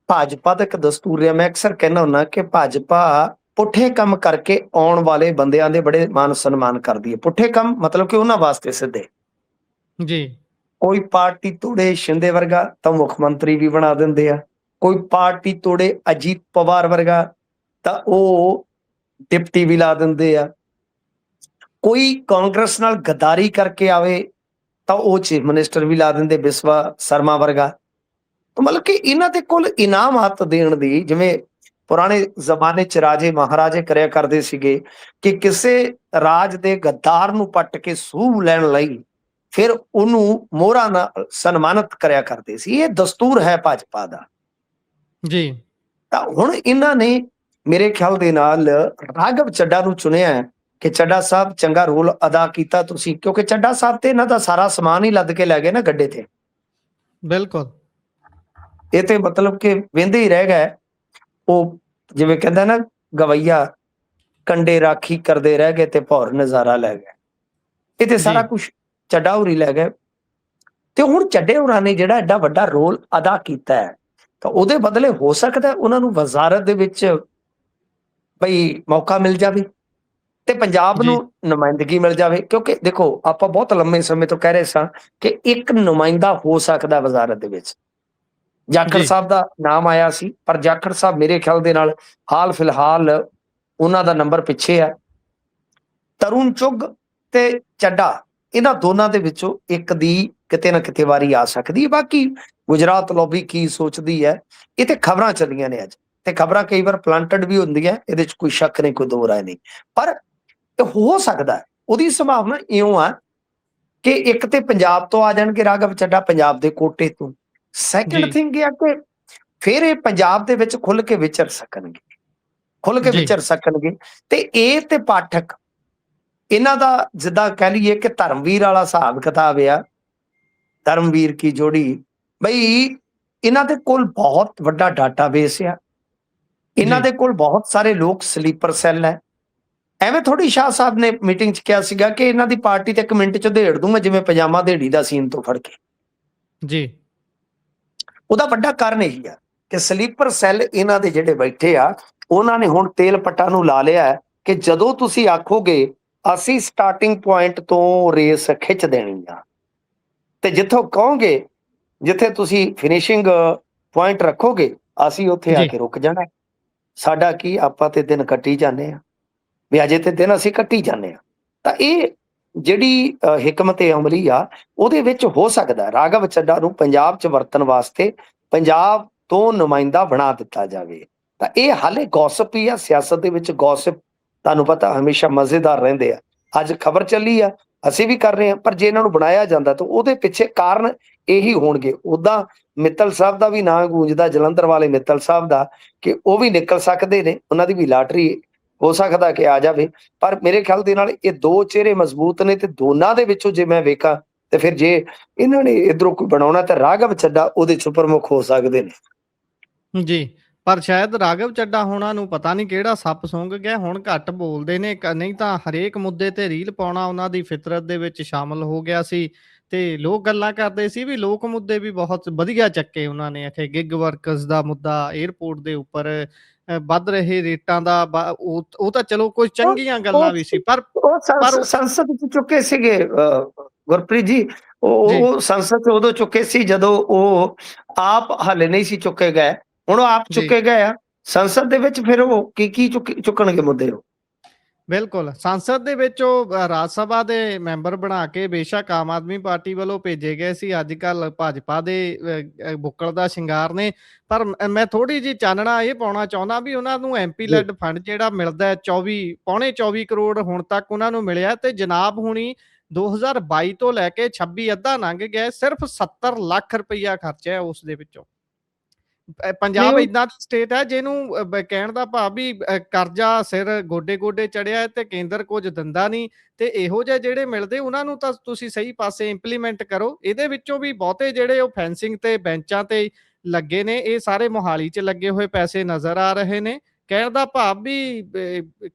Speaker 2: ਭਾਜਪਾ ਦਾ ਇੱਕ ਦਸਤੂਰ ਹੈ, ਮੈਂ ਅਕਸਰ ਕਹਿੰਦਾ ਹੁੰਦਾ ਕਿ ਭਾਜਪਾ ਪੁੱਠੇ ਕੰਮ ਕਰਕੇ ਆਉਣ ਵਾਲੇ ਬੰਦਿਆਂ ਦੇ ਬੜੇ ਮਾਨ ਸਨਮਾਨ ਕਰਦੀ ਹੈ। ਪੁੱਠੇ ਕੰਮ ਮਤਲਬ ਕਿ ਉਹਨਾਂ ਵਾਸਤੇ ਸਿੱਧੇ।
Speaker 1: ਜੀ,
Speaker 2: ਕੋਈ ਪਾਰਟੀ ਤੋੜੇ ਸ਼ਿੰਦੇ ਵਰਗਾ ਤਾਂ ਮੁੱਖ ਮੰਤਰੀ ਵੀ ਬਣਾ ਦਿੰਦੇ ਆ, ਕੋਈ ਪਾਰਟੀ ਤੋੜੇ ਅਜੀਤ ਪਵਾਰ ਵਰਗਾ ਤਾਂ ਉਹ ਡਿਪਟੀ ਵੀ ਲਾ ਦਿੰਦੇ ਆ, ਕੋਈ ਕਾਂਗਰਸ ਨਾਲ ਗਦਾਰੀ ਕਰਕੇ ਆਵੇ ਤਾਂ ਉਹ ਚੀਫ ਮਿਨਿਸਟਰ ਵੀ ਲਾ ਦਿੰਦੇ ਬਿਸਵਾ ਸਰਮਾ ਵਰਗਾ। ਮਤਲਬ ਕਿ ਇਹਨਾਂ ਦੇ ਕੋਲ ਇਨਾਮਾਤ ਦੇਣ ਦੀ, ਜਿਵੇਂ ਪੁਰਾਣੇ ਜ਼ਮਾਨੇ ਚ ਰਾਜੇ ਮਹਾਰਾਜੇ ਕਰਿਆ ਕਰਦੇ ਸੀਗੇ ਕਿ ਕਿਸੇ ਰਾਜ ਦੇ ਗੱਦਾਰ ਨੂੰ ਪੱਟ ਕੇ ਸੂਹ ਲੈਣ ਲਈ ਫਿਰ ਉਹਨੂੰ ਮੋਹਰਾਂ ਨਾਲ ਸਨਮਾਨਿਤ ਕਰਿਆ ਕਰਦੇ ਸੀ। ਇਹ ਦਸਤੂਰ ਹੈ ਭਾਜਪਾ ਦਾ।
Speaker 1: ਜੀ।
Speaker 2: ਤਾਂ ਹੁਣ ਇਹਨਾਂ ਨੇ ਮੇਰੇ ਖਿਆਲ ਦੇ ਨਾਲ ਰਾਘਵ ਚੱਡਾ ਨੂੰ ਚੁਣਿਆ ਕਿ ਚੱਡਾ ਸਾਹਿਬ ਚੰਗਾ ਰੋਲ ਅਦਾ ਕੀਤਾ ਤੁਸੀਂ, ਕਿਉਂਕਿ ਚੱਡਾ ਸਾਹਿਬ ਤੇ ਇਹਨਾਂ ਦਾ ਸਾਰਾ ਸਮਾਨ ਹੀ ਲੱਦ ਕੇ ਲੈ ਗਏ ਨਾ ਗੱਡੇ ਤੇ।
Speaker 1: ਬਿਲਕੁਲ।
Speaker 2: ਇਹ ਤੇ ਮਤਲਬ ਕਿ ਵਹਿੰਦੇ ਹੀ ਰਹਿ ਗਏ। ਉਹ ਜਿਵੇਂ ਕਹਿੰਦਾ ਨਾ ਗਵਈਆ, ਕੰਡੇ ਰਾਖੀ ਕਰਦੇ ਰਹਿ ਗਏ ਤੇ ਭੌਰ ਨਜ਼ਾਰਾ ਲੈ ਗਏ। ਇਹ ਤੇ ਸਾਰਾ ਕੁਝ ਚੱਡਾ ਹੋਰੀ ਲੈ ਗਏ। ਤੇ ਹੁਣ ਚੱਡੇ ਹੋਰਾਂ ਨੇ ਜਿਹੜਾ ਐਡਾ ਵੱਡਾ ਰੋਲ ਅਦਾ ਕੀਤਾ ਹੈ, ਤਾਂ ਉਹਦੇ ਬਦਲੇ ਹੋ ਸਕਦਾ ਉਹਨਾਂ ਨੂੰ ਵਜ਼ਾਰਤ ਦੇ ਵਿੱਚ ਬਈ ਮੌਕਾ ਮਿਲ ਜਾਵੇ ਤੇ ਪੰਜਾਬ ਨੂੰ ਨੁਮਾਇੰਦਗੀ ਮਿਲ ਜਾਵੇ। ਕਿਉਂਕਿ ਦੇਖੋ, ਆਪਾਂ ਬਹੁਤ ਲੰਮੇ ਸਮੇਂ ਤੋਂ ਕਹਿ ਰਹੇ ਸਾਂ ਕਿ ਇੱਕ ਨੁਮਾਇੰਦਾ ਹੋ ਸਕਦਾ ਵਜ਼ਾਰਤ ਦੇ ਵਿੱਚ। ਜਾਖੜ ਸਾਹਿਬ ਦਾ ਨਾਮ ਆਇਆ ਸੀ, ਪਰ ਜਾਖੜ ਸਾਹਿਬ ਮੇਰੇ ਖਿਆਲ ਦੇ ਨਾਲ ਹਾਲ ਫਿਲਹਾਲ ਉਹਨਾਂ ਦਾ ਨੰਬਰ ਪਿੱਛੇ ਹੈ। ਤਰੁਣ ਚੁੱਗ ਤੇ ਚੱਡਾ, ਇਹਨਾਂ ਦੋਨਾਂ ਦੇ ਵਿੱਚੋਂ ਇੱਕ ਦੀ ਕਿਤੇ ਨਾ ਕਿਤੇ ਵਾਰੀ ਆ ਸਕਦੀ ਹੈ। ਬਾਕੀ ਗੁਜਰਾਤ ਲੌਬੀ ਕੀ ਸੋਚਦੀ ਹੈ, ਇਹ ਤੇ ਖਬਰਾਂ ਚੱਲੀਆਂ ਨੇ ਅੱਜ, ਤੇ ਖਬਰਾਂ ਕਈ ਵਾਰ ਪਲਾਂਟਡ ਵੀ ਹੁੰਦੀਆਂ, ਇਹਦੇ ਚ ਕੋਈ ਸ਼ੱਕ ਨਹੀਂ, ਕੋਈ ਦੋ ਰਾਏ ਨਹੀਂ। ਪਰ ਇਹ ਹੋ ਸਕਦਾ, ਉਹਦੀ ਸੰਭਾਵਨਾ ਇਉਂ ਆ ਕਿ ਇੱਕ ਤੇ ਪੰਜਾਬ ਤੋਂ ਆ ਜਾਣਗੇ ਰਾਘਵ ਚੱਡਾ, ਪੰਜਾਬ ਦੇ ਕੋਟੇ ਤੋਂ। ਸੈਕੰਡ ਥਿੰਗ ਇਹ ਆ ਕਿ ਫਿਰ ਇਹ ਪੰਜਾਬ ਦੇ ਵਿੱਚ ਖੁੱਲ ਕੇ ਵਿਚਰ ਸਕਣਗੇ, ਤੇ ਇਹ ਤੇ ਪਾਠਕ ਇਹਨਾਂ ਦਾ ਜਿੱਦਾਂ ਕਹਿ ਲਈਏ ਕਿ ਧਰਮਵੀਰ ਵਾਲਾ ਹਿਸਾਬ ਕਿਤਾਬ ਆ, ਧਰਮਵੀਰ ਕੀ ਜੋੜੀ। ਬਈ ਇਹਨਾਂ ਦੇ ਕੋਲ ਬਹੁਤ ਵੱਡਾ ਡਾਟਾਬੇਸ ਆ, ਇਹਨਾਂ ਦੇ ਕੋਲ ਬਹੁਤ ਸਾਰੇ ਲੋਕ ਸਲੀਪਰ ਸੈੱਲ ਹੈ। ਐਵੇਂ ਥੋੜੀ ਸ਼ਾਹ ਸਾਹਿਬ ਨੇ ਮੀਟਿੰਗ ਚ ਕਿਹਾ ਸੀਗਾ ਕਿ ਇਹਨਾਂ ਦੀ ਪਾਰਟੀ ਤੇ 1 ਮਿੰਟ ਚ ਦੇੜ ਦੂੰ ਮੈਂ, ਜਿਵੇਂ ਪਜਾਮਾ ਦੇੜੀ ਦਾ ਸੀਨ ਤੋਂ ਫੜ ਕੇ।
Speaker 1: ਜੀ।
Speaker 2: ਉਹਦਾ ਵੱਡਾ ਕਾਰਨ ਇਹੀ ਆ ਕਿ ਸਲੀਪਰ ਸੈੱਲ ਇਹਨਾਂ ਦੇ ਜਿਹੜੇ ਬੈਠੇ ਆ, ਉਹਨਾਂ ਨੇ ਹੁਣ ਤੇਲ ਪੱਟਾਂ ਨੂੰ ਲਾ ਲਿਆ ਕਿ ਜਦੋਂ ਤੁਸੀਂ ਆਖੋਗੇ ਅਸੀਂ ਸਟਾਰਟਿੰਗ ਪੁਆਇੰਟ ਤੋਂ ਰੇਸ ਖਿੱਚ ਦੇਣੀ ਆ, ਤੇ ਜਿੱਥੋਂ ਕਹੋਗੇ ਜਿੱਥੇ ਤੁਸੀਂ ਫਿਨਿਸ਼ਿੰਗ ਪੁਆਇੰਟ ਰੱਖੋਗੇ ਅਸੀਂ ਉੱਥੇ ਆ ਕੇ ਰੁਕ ਜਾਣਾ। ਸਾਡਾ ਕੀ, ਆਪਾਂ ਤੇ ਦਿਨ ਕੱਟੀ ਜਾਂਦੇ ਆ, ਵੀ ਅਜੇ ਤੇ ਦਿਨ ਅਸੀਂ ਕੱਟੀ ਜਾਂਦੇ ਆ। ਤਾਂ ਇਹ ਜਿਹੜੀ ਹਿਕਮਤ ਅਮਲੀ ਆ, ਉਹਦੇ ਵਿੱਚ ਹੋ ਸਕਦਾ ਰਾਘਵ ਚੱਡਾ ਨੂੰ ਪੰਜਾਬ 'ਚ ਵਰਤਣ ਵਾਸਤੇ ਪੰਜਾਬ ਤੋਂ ਨੁਮਾਇੰਦਾ ਬਣਾ ਦਿੱਤਾ ਜਾਵੇ। ਤਾਂ ਇਹ ਹਾਲੇ ਗੌਸਪ ਹੀ ਆ, ਸਿਆਸਤ ਦੇ ਵਿੱਚ ਗੌਸਪ ਤੁਹਾਨੂੰ ਪਤਾ ਹਮੇਸ਼ਾ ਮਜ਼ੇਦਾਰ ਰਹਿੰਦੇ ਆ। ਅੱਜ ਖਬਰ ਚੱਲੀ ਆ, ਅਸੀਂ ਵੀ ਕਰ ਰਹੇ ਹਾਂ, ਪਰ ਜੇ ਇਹਨਾਂ ਨੂੰ ਬਣਾਇਆ ਜਾਂਦਾ ਤਾਂ ਉਹਦੇ ਪਿੱਛੇ ਕਾਰਨ ਇਹੀ ਹੋਣਗੇ। ਉੱਦਾਂ ਮਿੱਤਲ ਸਾਹਿਬ ਦਾ ਵੀ ਨਾਂ ਗੂੰਜਦਾ, ਜਲੰਧਰ ਵਾਲੇ ਮਿੱਤਲ ਸਾਹਿਬ ਦਾ, ਕਿ ਉਹ ਵੀ ਨਿਕਲ ਸਕਦੇ ਨੇ, ਉਹਨਾਂ ਦੀ ਵੀ ਲਾਟਰੀ ਹੋ ਸਕਦਾ ਕਿ ਆ ਜਾਵੇ। ਪਰ ਮੇਰੇ ਖਿਆਲ ਦੇ ਨਾਲ ਇਹ ਦੋ ਚਿਹਰੇ ਮਜ਼ਬੂਤ ਨੇ, ਤੇ ਦੋਨਾਂ ਦੇ ਵਿੱਚੋਂ ਜੇ ਮੈਂ ਵੇਖਾਂ ਤੇ ਫਿਰ ਜੇ ਇਹਨਾਂ ਨੇ ਇਧਰੋਂ ਕੋਈ ਬਣਾਉਣਾ ਤਾਂ ਰਾਘਵ ਚੱਡਾ ਉਹਦੇ ਚ ਪ੍ਰਮੁੱਖ ਹੋ ਸਕਦੇ ਨੇ।
Speaker 1: ਜੀ, ਪਰ ਸ਼ਾਇਦ ਰਾਘਵ ਚੱਡਾ ਹੋਣਾ ਨੂੰ ਪਤਾ ਨਹੀਂ ਕਿਹੜਾ ਸੱਪ ਸੁੰਘ ਗਿਆ, ਹੁਣ ਘੱਟ ਬੋਲਦੇ ਨੇ, ਨਹੀਂ ਤਾਂ ਹਰੇਕ ਮੁੱਦੇ ਤੇ ਰੀਲ ਪਾਉਣਾ ਉਹਨਾਂ ਦੀ ਫਿਤਰਤ ਦੇ ਵਿੱਚ ਸ਼ਾਮਲ ਹੋ ਗਿਆ ਸੀ। ਤੇ ਲੋਕ ਗੱਲਾਂ ਕਰਦੇ ਸੀ ਵੀ ਲੋਕ ਮੁੱਦੇ ਵੀ ਬਹੁਤ ਵਧੀਆ ਚੱਕੇ ਉਹਨਾਂ ਨੇ, ਆਖੇ ਗਿਗ ਵਰਕਰਸ ਦਾ ਮੁੱਦਾ, 에ਅਰਪੋਰਟ ਦੇ ਉੱਪਰ ਵੱਧ ਰਹੇ ਰੇਟਾਂ ਦਾ, ਉਹ ਤਾਂ ਚਲੋ ਕੋਈ ਚੰਗੀਆਂ ਗੱਲਾਂ ਵੀ ਸੀ, ਪਰ
Speaker 2: ਸੰਸਦ ਚ ਚੁੱਕੇ ਸੀਗੇ ਗੁਰਪ੍ਰੀਤ ਜੀ, ਉਹ ਸੰਸਦ ਚ ਉਦੋਂ ਚੁੱਕੇ ਸੀ ਜਦੋਂ ਉਹ ਆਪ ਹਾਲੇ ਨਹੀਂ ਸੀ ਚੁੱਕੇ ਗਏ। ਹੁਣ ਉਹ ਆਪ ਚੁੱਕੇ ਗਏ ਆ ਸੰਸਦ ਦੇ ਵਿੱਚ, ਫਿਰ ਉਹ ਕੀ ਚੁੱਕਣਗੇ ਮੁੱਦੇ? ਉਹ
Speaker 1: ਬਿਲਕੁਲ ਸੰਸਦ ਦੇ ਵਿੱਚ ਉਹ ਰਾਜ ਸਭਾ ਦੇ ਮੈਂਬਰ ਬਣਾ ਕੇ ਬੇਸ਼ੱਕ ਆਮ ਆਦਮੀ ਪਾਰਟੀ ਵੱਲੋਂ ਭੇਜੇ ਗਏ ਸੀ, ਅੱਜ ਕੱਲ ਭਾਜਪਾ ਦੇ ਬੁੱਕਲ ਦਾ ਸ਼ਿੰਗਾਰ ਨੇ। ਪਰ ਮੈਂ ਥੋੜੀ ਜਿਹੀ ਚਾਨਣਾ ਇਹ ਪਾਉਣਾ ਚਾਹੁੰਦਾ ਵੀ ਉਹਨਾਂ ਨੂੰ ਐਮਪੀ ਲੈਡ ਫੰਡ ਜਿਹੜਾ ਮਿਲਦਾ ਹੈ 24 ਕਰੋੜ ਹੁਣ ਤੱਕ ਉਹਨਾਂ ਨੂੰ ਮਿਲਿਆ, ਤੇ ਜਨਾਬ ਹੁਣੀ 2022 ਤੋਂ ਲੈ ਕੇ 26 ਅੱਧਾ ਲੰਘ ਗਿਆ, ਸਿਰਫ 70 ਲੱਖ ਰੁਪਈਆ ਖਰਚਿਆ ਉਸ ਦੇ ਵਿੱਚੋਂ। ਪੰਜਾਬ ਇਦਾਂ ਦੀ ਸਟੇਟ ਹੈ ਜਿਹਨੂੰ ਕਹਿਣ ਦਾ ਭਾਵ ਵੀ ਕਰਜ਼ਾ ਸਿਰ ਗੋਡੇ ਗੋਡੇ ਚੜਿਆ ਤੇ ਕੇਂਦਰ ਕੁਝ ਦਿੰਦਾ ਨਹੀਂ, ਤੇ ਇਹੋ ਜਿਹੇ ਜਿਹੜੇ ਮਿਲਦੇ ਉਹਨਾਂ ਨੂੰ ਤਾਂ ਤੁਸੀਂ ਸਹੀ ਪਾਸੇ ਇੰਪਲੀਮੈਂਟ ਕਰੋ। ਇਹਦੇ ਵਿੱਚੋਂ ਵੀ ਬਹੁਤੇ ਜਿਹੜੇ ਉਹ ਫੈਂਸਿੰਗ ਤੇ ਬੈਂਚਾਂ ਤੇ ਲੱਗੇ ਨੇ, ਇਹ ਸਾਰੇ ਮੋਹਾਲੀ 'ਚ ਲੱਗੇ ਹੋਏ ਪੈਸੇ ਨਜ਼ਰ ਆ ਰਹੇ ਨੇ। ਕਹਿਣ ਦਾ ਭਾਵ ਵੀ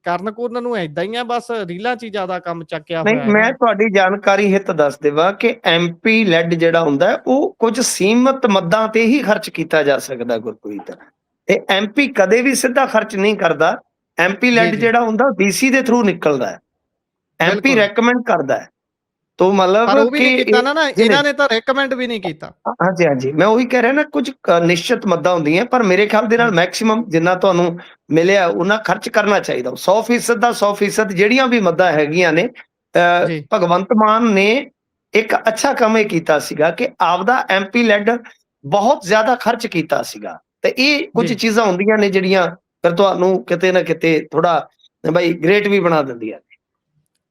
Speaker 1: ਕਰਨ ਕੁਰਨ ਨੂੰ ਏਦਾਂ ਹੀ ਆ, ਬਸ ਰੀਲਾਂ 'ਚ ਹੀ ਜ਼ਿਆਦਾ ਕੰਮ ਚੱਕਿਆ ਹੋਇਆ।
Speaker 2: ਮੈਂ ਤੁਹਾਡੀ ਜਾਣਕਾਰੀ ਹਿੱਤ ਦੱਸ ਦੇਵਾਂ ਕਿ ਐਮਪੀ ਲੈਡ ਜਿਹੜਾ ਹੁੰਦਾ ਉਹ ਕੁਝ ਸੀਮਤ ਮੱਦਾਂ ਤੇ ਹੀ ਖਰਚ ਕੀਤਾ ਜਾ ਸਕਦਾ ਗੁਰਪ੍ਰੀਤ, ਤੇ ਐਮਪੀ ਕਦੇ ਵੀ ਸਿੱਧਾ ਖਰਚ ਨਹੀਂ ਕਰਦਾ। ਐਮਪੀ ਲੈਡ ਜਿਹੜਾ ਹੁੰਦਾ ਡੀਸੀ ਦੇ ਥਰੂ ਨਿਕਲਦਾ ਹੈ, ਐਮਪੀ ਰეკਮੈਂਡ ਕਰਦਾ ਹੈ। ਤੋ ਮਤਲਬ ਕਿ
Speaker 1: ਇਹਨਾਂ ਨੇ ਤਾਂ ਰეკਮੈਂਡ ਵੀ ਨਹੀਂ ਕੀਤਾ।
Speaker 2: ਹਾਂਜੀ, ਮੈਂ ਉਹੀ ਕਹਿ ਰਿਹਾ ਨਾ, ਕੁਝ ਨਿਸ਼ਚਿਤ ਮੱਦਾਂ ਹੁੰਦੀਆਂ, ਪਰ ਮੇਰੇ ਖਿਆਲ ਦੇ ਨਾਲ ਮੈਕਸਿਮਮ ਜਿੰਨਾ ਤੁਹਾਨੂੰ ਮਿਲਿਆ ਉਹਨਾਂ ਖਰਚ ਕਰਨਾ ਚਾਹੀਦਾ। 100% ਦਾ 100% ਜਿਹੜੀਆਂ ਵੀ ਮੱਦਾਂ ਹੈਗੀਆਂ ਨੇ, ਭਗਵੰਤ ਮਾਨ ਨੇ ਇੱਕ ਅੱਛਾ ਕੰਮ ਇਹ ਕੀਤਾ ਸੀਗਾ ਕਿ ਆਪਦਾ ਐਮਪੀ ਲੈਡ ਬਹੁਤ ਜ਼ਿਆਦਾ ਖਰਚ ਕੀਤਾ ਸੀਗਾ, ਤੇ ਇਹ ਕੁਝ
Speaker 1: ਜੀ
Speaker 2: ਚੀਜ਼ਾਂ ਹੁੰਦੀਆਂ ਨੇ ਜਿਹੜੀਆਂ ਫਿਰ ਤੁਹਾਨੂੰ ਕਿਤੇ ਨਾ ਕਿਤੇ ਥੋੜਾ ਬਈ ਗ੍ਰੇਟ ਵੀ ਬਣਾ ਦਿੰਦੀਆਂ ਨੇ।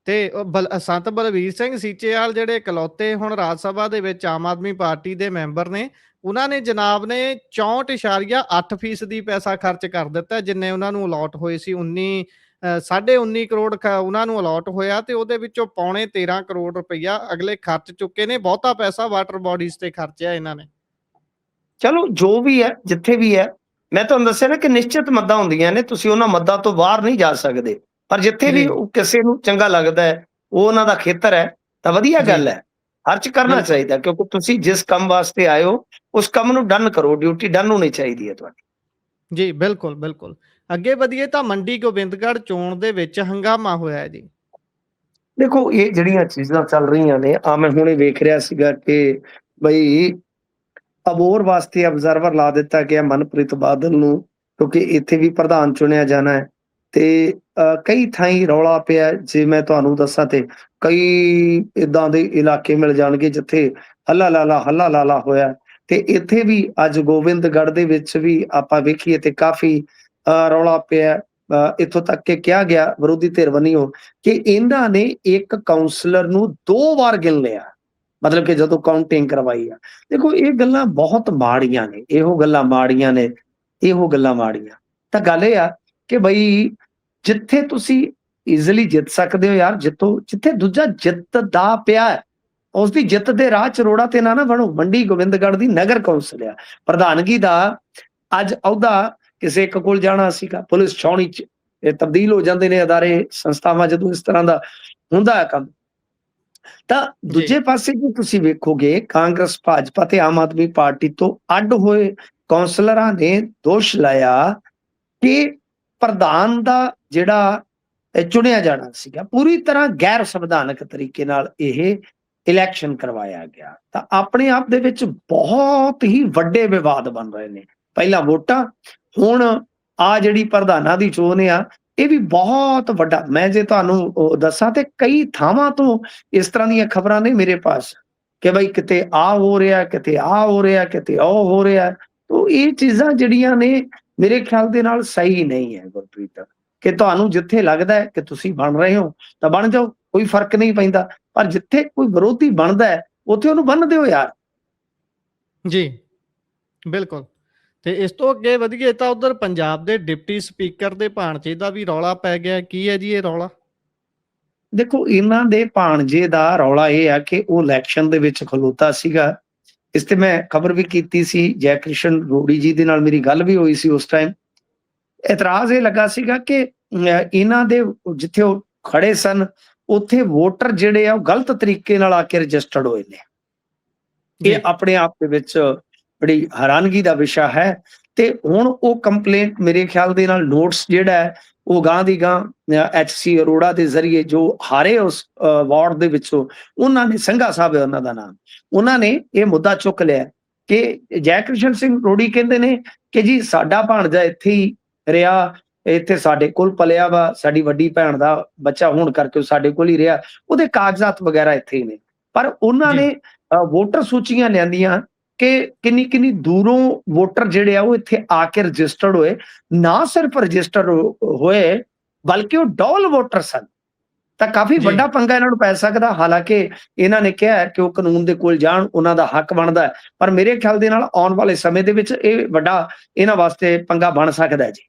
Speaker 1: ਤੇ ਸੰਤ ਬਲਵੀਰ ਸਿੰਘ ਸੀਚੇਵਾਲ ਜਿਹੜੇ ਇਕਲੌਤੇ ਹੁਣ ਰਾਜ ਸਭਾ ਦੇ ਵਿੱਚ ਆਮ ਆਦਮੀ ਪਾਰਟੀ ਦੇ ਮੈਂਬਰ ਨੇ, ਉਹਨਾਂ ਨੇ ਜਨਾਬ ਨੇ 64.8% ਪੈਸਾ ਖਰਚ ਕਰ ਦਿੱਤਾ, ਜਿੰਨੇ ਉਹਨਾਂ ਨੂੰ ਅਲਾਟ ਹੋਏ ਸੀ। 19 ਕਰੋੜ ਉਹਨਾਂ ਨੂੰ ਅਲਾਟ ਹੋਇਆ ਤੇ ਉਹਦੇ ਵਿੱਚੋਂ ਪੌਣੇ 13 ਕਰੋੜ ਰੁਪਈਆ ਅਗਲੇ ਖਰਚ ਚੁੱਕੇ ਨੇ। ਬਹੁਤਾ ਪੈਸਾ ਵਾਟਰ ਬਾਡੀਜ਼ ਤੇ ਖਰਚਿਆ ਇਹਨਾਂ ਨੇ।
Speaker 2: ਚਲੋ ਜੋ ਵੀ ਹੈ, ਜਿੱਥੇ ਵੀ ਹੈ, ਮੈਂ ਤੁਹਾਨੂੰ ਦੱਸਿਆ ਨਾ ਕਿ ਨਿਸ਼ਚਿਤ ਮੱਦਾਂ ਹੁੰਦੀਆਂ ਨੇ, ਤੁਸੀਂ ਉਹਨਾਂ ਮੱਦਾਂ ਤੋਂ ਬਾਹਰ ਨਹੀਂ ਜਾ ਸਕਦੇ। ਪਰ ਜਿੱਥੇ ਵੀ
Speaker 1: ਜੀ,
Speaker 2: ਉਹ ਕਿਸੇ ਨੂੰ ਚੰਗਾ ਲੱਗਦਾ ਹੈ, ਉਹ ਉਹਨਾਂ ਦਾ ਖੇਤਰ ਹੈ, ਤਾਂ ਵਧੀਆ
Speaker 1: ਜੀ,
Speaker 2: ਗੱਲ ਹੈ। ਖਰਚ ਕਰਨਾ
Speaker 1: ਬਿਲਕੁਲ।
Speaker 2: ਚਾਹੀਦਾ, ਕਿਉਂਕਿ ਤੁਸੀਂ ਜਿਸ ਕੰਮ ਵਾਸਤੇ ਆਏ ਹੋ ਉਸ ਕੰਮ ਨੂੰ ਡਨ ਕਰੋ, ਡਿਊਟੀ ਡਨ ਹੋਣੀ ਚਾਹੀਦੀ ਹੈ ਤੁਹਾਡੀ।
Speaker 1: ਜੀ, ਬਿਲਕੁਲ, ਬਿਲਕੁਲ। ਅੱਗੇ ਵਧੀਏ ਤਾਂ ਮੰਡੀ ਗੋਬਿੰਦਗੜ੍ਹ ਚੋਣ ਦੇ ਵਿੱਚ ਹੰਗਾਮਾ ਹੋਇਆ ਹੈ ਜੀ।
Speaker 2: ਦੇਖੋ ਇਹ ਜਿਹੜੀਆਂ ਚੀਜ਼ਾਂ ਚੱਲ ਰਹੀਆਂ ਨੇ, ਮੈਂ ਹੁਣੇ ਵੇਖ ਰਿਹਾ ਸੀਗਾ ਕਿ ਬਈ ਅਬੋਹਰ ਵਾਸਤੇ ਅਬਜ਼ਰਵਰ ਲਾ ਦਿੱਤਾ ਗਿਆ ਮਨਪ੍ਰੀਤ ਬਾਦਲ ਨੂੰ, ਕਿਉਂਕਿ ਇੱਥੇ ਵੀ ਪ੍ਰਧਾਨ ਚੁਣਿਆ ਜਾਣਾ ਹੈ। ਤੇ ਕਈ ਥਾਈਂ ਰੌਲਾ ਪਿਆ, ਜੇ ਮੈਂ ਤੁਹਾਨੂੰ ਦੱਸਾਂ ਤੇ ਕਈ ਏਦਾਂ ਦੇ ਇਲਾਕੇ ਮਿਲ ਜਾਣਗੇ ਜਿੱਥੇ ਹੱਲਾ ਲਾਲਾ ਹੋਇਆ। ਤੇ ਇੱਥੇ ਵੀ ਅੱਜ ਗੋਬਿੰਦਗੜ੍ਹ ਦੇ ਵਿੱਚ ਵੀ ਆਪਾਂ ਵੇਖੀਏ ਤੇ ਕਾਫੀ ਰੌਲਾ ਪਿਆ। ਇੱਥੋਂ ਤੱਕ ਕਿ ਕਿਹਾ ਗਿਆ ਵਿਰੋਧੀ ਧਿਰ ਵੱਲੋਂ ਕਿ ਇਹਨਾਂ ਨੇ ਇੱਕ ਕਾਉਂਸਲਰ ਨੂੰ 2 ਵਾਰ ਗਿਣ ਲਿਆ, ਮਤਲਬ ਕਿ ਜਦੋਂ ਕਾਊਂਟਿੰਗ ਕਰਵਾਈ ਆ। ਦੇਖੋ ਇਹ ਗੱਲਾਂ ਬਹੁਤ ਮਾੜੀਆਂ ਨੇ, ਇਹੋ ਗੱਲਾਂ ਮਾੜੀਆਂ ਨੇ, ਇਹੋ ਗੱਲਾਂ ਮਾੜੀਆਂ। ਤਾਂ ਗੱਲ ਇਹ ਆ ਕਿ ਬਈ ਜਿੱਥੇ ਤੁਸੀਂ ਈਜ਼ੀਲੀ ਜਿੱਤ ਸਕਦੇ ਹੋ ਯਾਰ, ਜਿੱਤੋ। ਜਿੱਥੇ ਦੂਜਾ ਜਿੱਤਦਾ ਪਿਆ ਹੈ, ਉਸ ਦੀ ਜਿੱਤ ਦੇ ਰਾਹ 'ਚ ਰੋੜਾ ਤੇ ਨਾ ਬਣੋ। ਮੰਡੀ ਗੋਬਿੰਦਗੜ੍ਹ ਦੀ ਨਗਰ ਕੌਂਸਲ ਆ, ਪ੍ਰਧਾਨਗੀ ਦਾ ਅੱਜ ਅਹੁਦਾ ਕਿਸੇ ਇੱਕ ਕੋਲ ਜਾਣਾ ਸੀਗਾ, ਪੁਲਿਸ ਛਾਉਣੀ 'ਚ ਇਹ ਤਬਦੀਲ ਹੋ ਜਾਂਦੇ ਨੇ ਅਦਾਰੇ, ਸੰਸਥਾਵਾਂ, ਜਦੋਂ ਇਸ ਤਰ੍ਹਾਂ ਦਾ ਹੁੰਦਾ ਹੈ ਕੰਮ। ਤਾਂ
Speaker 1: ਜੀ,
Speaker 2: ਦੂਜੇ ਪਾਸੇ ਜੇ ਤੁਸੀਂ ਵੇਖੋਗੇ, ਕਾਂਗਰਸ, ਭਾਜਪਾ ਤੇ ਆਮ ਆਦਮੀ ਪਾਰਟੀ ਤੋਂ ਅੱਡ ਹੋਏ ਕੌਂਸਲਰਾਂ ਨੇ ਦੋਸ਼ ਲਾਇਆ ਕਿ ਪ੍ਰਧਾਨ ਦਾ ਜਿਹੜਾ ਚੁਣਿਆ ਜਾਣਾ ਸੀਗਾ, ਪੂਰੀ ਤਰ੍ਹਾਂ ਗੈਰ ਸੰਵਿਧਾਨਕ ਤਰੀਕੇ ਨਾਲ ਇਹ ਇਲੈਕਸ਼ਨ ਕਰਵਾਇਆ ਗਿਆ। ਤਾਂ ਆਪਣੇ ਆਪ ਦੇ ਵਿੱਚ ਬਹੁਤ ਹੀ ਵੱਡੇ ਵਿਵਾਦ ਬਣ ਰਹੇ ਨੇ। ਪਹਿਲਾਂ ਵੋਟਾਂ, ਹੁਣ ਆ ਜਿਹੜੀ ਪ੍ਰਧਾਨਾਂ ਦੀ ਚੋਣ ਆ, ਇਹ ਵੀ ਬਹੁਤ ਵੱਡਾ। ਮੈਂ ਜੇ ਤੁਹਾਨੂੰ ਦੱਸਾਂ ਤੇ ਕਈ ਥਾਵਾਂ ਤੋਂ ਇਸ ਤਰ੍ਹਾਂ ਦੀਆਂ ਖਬਰਾਂ ਨੇ ਮੇਰੇ ਪਾਸ ਕਿ ਬਈ ਕਿਤੇ ਆ ਹੋ ਰਿਹਾ, ਕਿਤੇ ਆ ਹੋ ਰਿਹਾ, ਕਿਤੇ ਉਹ ਹੋ ਰਿਹਾ। ਤੋ ਇਹ ਚੀਜ਼ਾਂ ਜਿਹੜੀਆਂ ਨੇ ਮੇਰੇ ਖਿਆਲ ਦੇ ਨਾਲ ਸਹੀ ਨਹੀਂ ਹੈ ਗੁਰਪ੍ਰੀਤ, ਕਿ ਤੁਹਾਨੂੰ ਜਿੱਥੇ ਲੱਗਦਾ ਹੈ ਕਿ ਤੁਸੀਂ ਬਣ ਰਹੇ ਹੋ ਤਾਂ ਬਣ ਜਾਓ, ਕੋਈ ਫਰਕ ਨਹੀਂ ਪੈਂਦਾ। ਪਰ ਜਿੱਥੇ ਕੋਈ ਵਿਰੋਧੀ ਬਣਦਾ ਹੈ, ਉੱਥੇ ਉਹਨੂੰ ਬੰਨ੍ਹ ਦਿਓ ਯਾਰ।
Speaker 1: ਜੀ, ਬਿਲਕੁਲ। ਤੇ ਇਸ ਤੋਂ ਅੱਗੇ ਵਧੀਏ ਤਾਂ ਉਧਰ ਪੰਜਾਬ ਦੇ ਡਿਪਟੀ ਸਪੀਕਰ ਦੇ ਭਾਣਜੇ ਦਾ ਵੀ ਰੌਲਾ ਪੈ ਗਿਆ। ਕੀ ਹੈ ਜੀ ਇਹ ਰੌਲਾ?
Speaker 2: ਦੇਖੋ ਇਹਨਾਂ ਦੇ ਭਾਣਜੇ ਦਾ ਰੌਲਾ ਇਹ ਆ ਕਿ ਉਹ ਇਲੈਕਸ਼ਨ ਦੇ ਵਿੱਚ ਖਲੋਤਾ ਸੀਗਾ। ਇਸ ਤੇ ਮੈਂ ਖਬਰ ਵੀ ਕੀਤੀ ਸੀ, ਜੈ ਕ੍ਰਿਸ਼ਨ ਰੋੜੀ ਜੀ ਦੇ ਨਾਲ ਮੇਰੀ ਗੱਲ ਵੀ ਹੋਈ ਸੀ ਉਸ ਟਾਈਮ। ਇਤਰਾਜ਼ ਇਹ ਲੱਗਾ ਸੀਗਾ ਕਿ ਇਹਨਾਂ ਦੇ ਜਿੱਥੇ ਉਹ ਖੜੇ ਸਨ, ਉੱਥੇ ਵੋਟਰ ਜਿਹੜੇ ਆ ਉਹ ਗਲਤ ਤਰੀਕੇ ਨਾਲ ਆ ਕੇ ਰਜਿਸਟਰਡ ਹੋਏ ਨੇ।
Speaker 1: ਜੀ,
Speaker 2: ਇਹ ਆਪਣੇ ਆਪ ਦੇ ਵਿੱਚ ਬੜੀ ਹੈਰਾਨਗੀ ਦਾ ਵਿਸ਼ਾ ਹੈ। ਤੇ ਹੁਣ ਉਹ ਕੰਪਲੇਂਟ ਮੇਰੇ ਖਿਆਲ ਦੇ ਨਾਲ ਨੋਟਿਸ ਜਿਹੜਾ ਹੈ ਉਹ ਗਾਂ ਦੀ ਗਾਂ ਐਚਸੀ ਅਰੋੜਾ ਦੇ ਜ਼ਰੀਏ, ਜੋ ਹਾਰੇ ਉਸ ਵਾਰਡ ਦੇ ਵਿੱਚੋਂ, ਉਹਨਾਂ ਨੇ, ਸੰਘਾ ਸਾਹਿਬ ਹੈ ਉਹਨਾਂ ਦਾ ਨਾਮ, ਉਹਨਾਂ ਨੇ ਇਹ ਮੁੱਦਾ ਚੁੱਕ ਲਿਆ ਕਿ ਜੈ ਕ੍ਰਿਸ਼ਨ ਸਿੰਘ ਰੋੜੀ ਕਹਿੰਦੇ ਨੇ ਕਿ ਜੀ ਸਾਡਾ ਭਾਣਜਾ ਇੱਥੇ ਹੀ ਰਿਹਾ, ਇੱਥੇ ਸਾਡੇ ਕੋਲ ਪਲਿਆ ਵਾ, ਸਾਡੀ ਵੱਡੀ ਭੈਣ ਦਾ ਬੱਚਾ ਹੋਣ ਕਰਕੇ ਉਹ ਸਾਡੇ ਕੋਲ ਹੀ ਰਿਹਾ, ਉਹਦੇ ਕਾਗਜ਼ਾਤ ਵਗੈਰਾ ਇੱਥੇ ਹੀ ਨੇ। ਪਰ ਉਹਨਾਂ
Speaker 1: ਜੀ,
Speaker 2: ਨੇ ਵੋਟਰ ਸੂਚੀਆਂ ਲਿਆਂਦੀਆਂ ਕਿ ਕਿੰਨੀ ਦੂਰੋਂ ਵੋਟਰ ਜਿਹੜੇ ਆ ਉਹ ਇੱਥੇ ਆ ਕੇ ਰਜਿਸਟਰਡ ਹੋਏ। ਨਾ ਸਿਰਫ ਰਜਿਸਟਰ ਹੋਏ, ਬਲਕਿ ਉਹ ਡਬਲ ਵੋਟਰ ਸਨ। ਤਾਂ ਕਾਫੀ
Speaker 1: ਜੀ,
Speaker 2: ਵੱਡਾ ਪੰਗਾ ਇਹਨਾਂ ਨੂੰ ਪੈ ਸਕਦਾ। ਹਾਲਾਂਕਿ ਇਹਨਾਂ ਨੇ ਕਿਹਾ ਕਿ ਉਹ ਕਾਨੂੰਨ ਦੇ ਕੋਲ ਜਾਣ, ਉਹਨਾਂ ਦਾ ਹੱਕ ਬਣਦਾ ਹੈ। ਪਰ ਮੇਰੇ ਖਿਆਲ ਦੇ ਨਾਲ ਆਉਣ ਵਾਲੇ ਸਮੇਂ ਦੇ ਵਿੱਚ ਇਹ ਵੱਡਾ ਇਹਨਾਂ ਵਾਸਤੇ ਪੰਗਾ ਬਣ ਸਕਦਾ ਹੈ ਜੀ।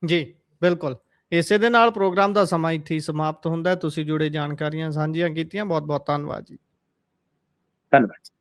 Speaker 1: ਜੀ, ਬਿਲਕੁਲ। ਇਸੇ ਦੇ ਨਾਲ ਪ੍ਰੋਗਰਾਮ ਦਾ ਸਮਾਂ ਇੱਥੇ ਹੀ ਸਮਾਪਤ ਹੁੰਦਾ ਹੈ। ਤੁਸੀਂ ਜੁੜੇ ਜਾਣਕਾਰੀਆਂ ਸਾਂਝੀਆਂ ਕੀਤੀਆਂ, ਬਹੁਤ-ਬਹੁਤ ਧੰਨਵਾਦ ਜੀ।
Speaker 2: ਧੰਨਵਾਦ।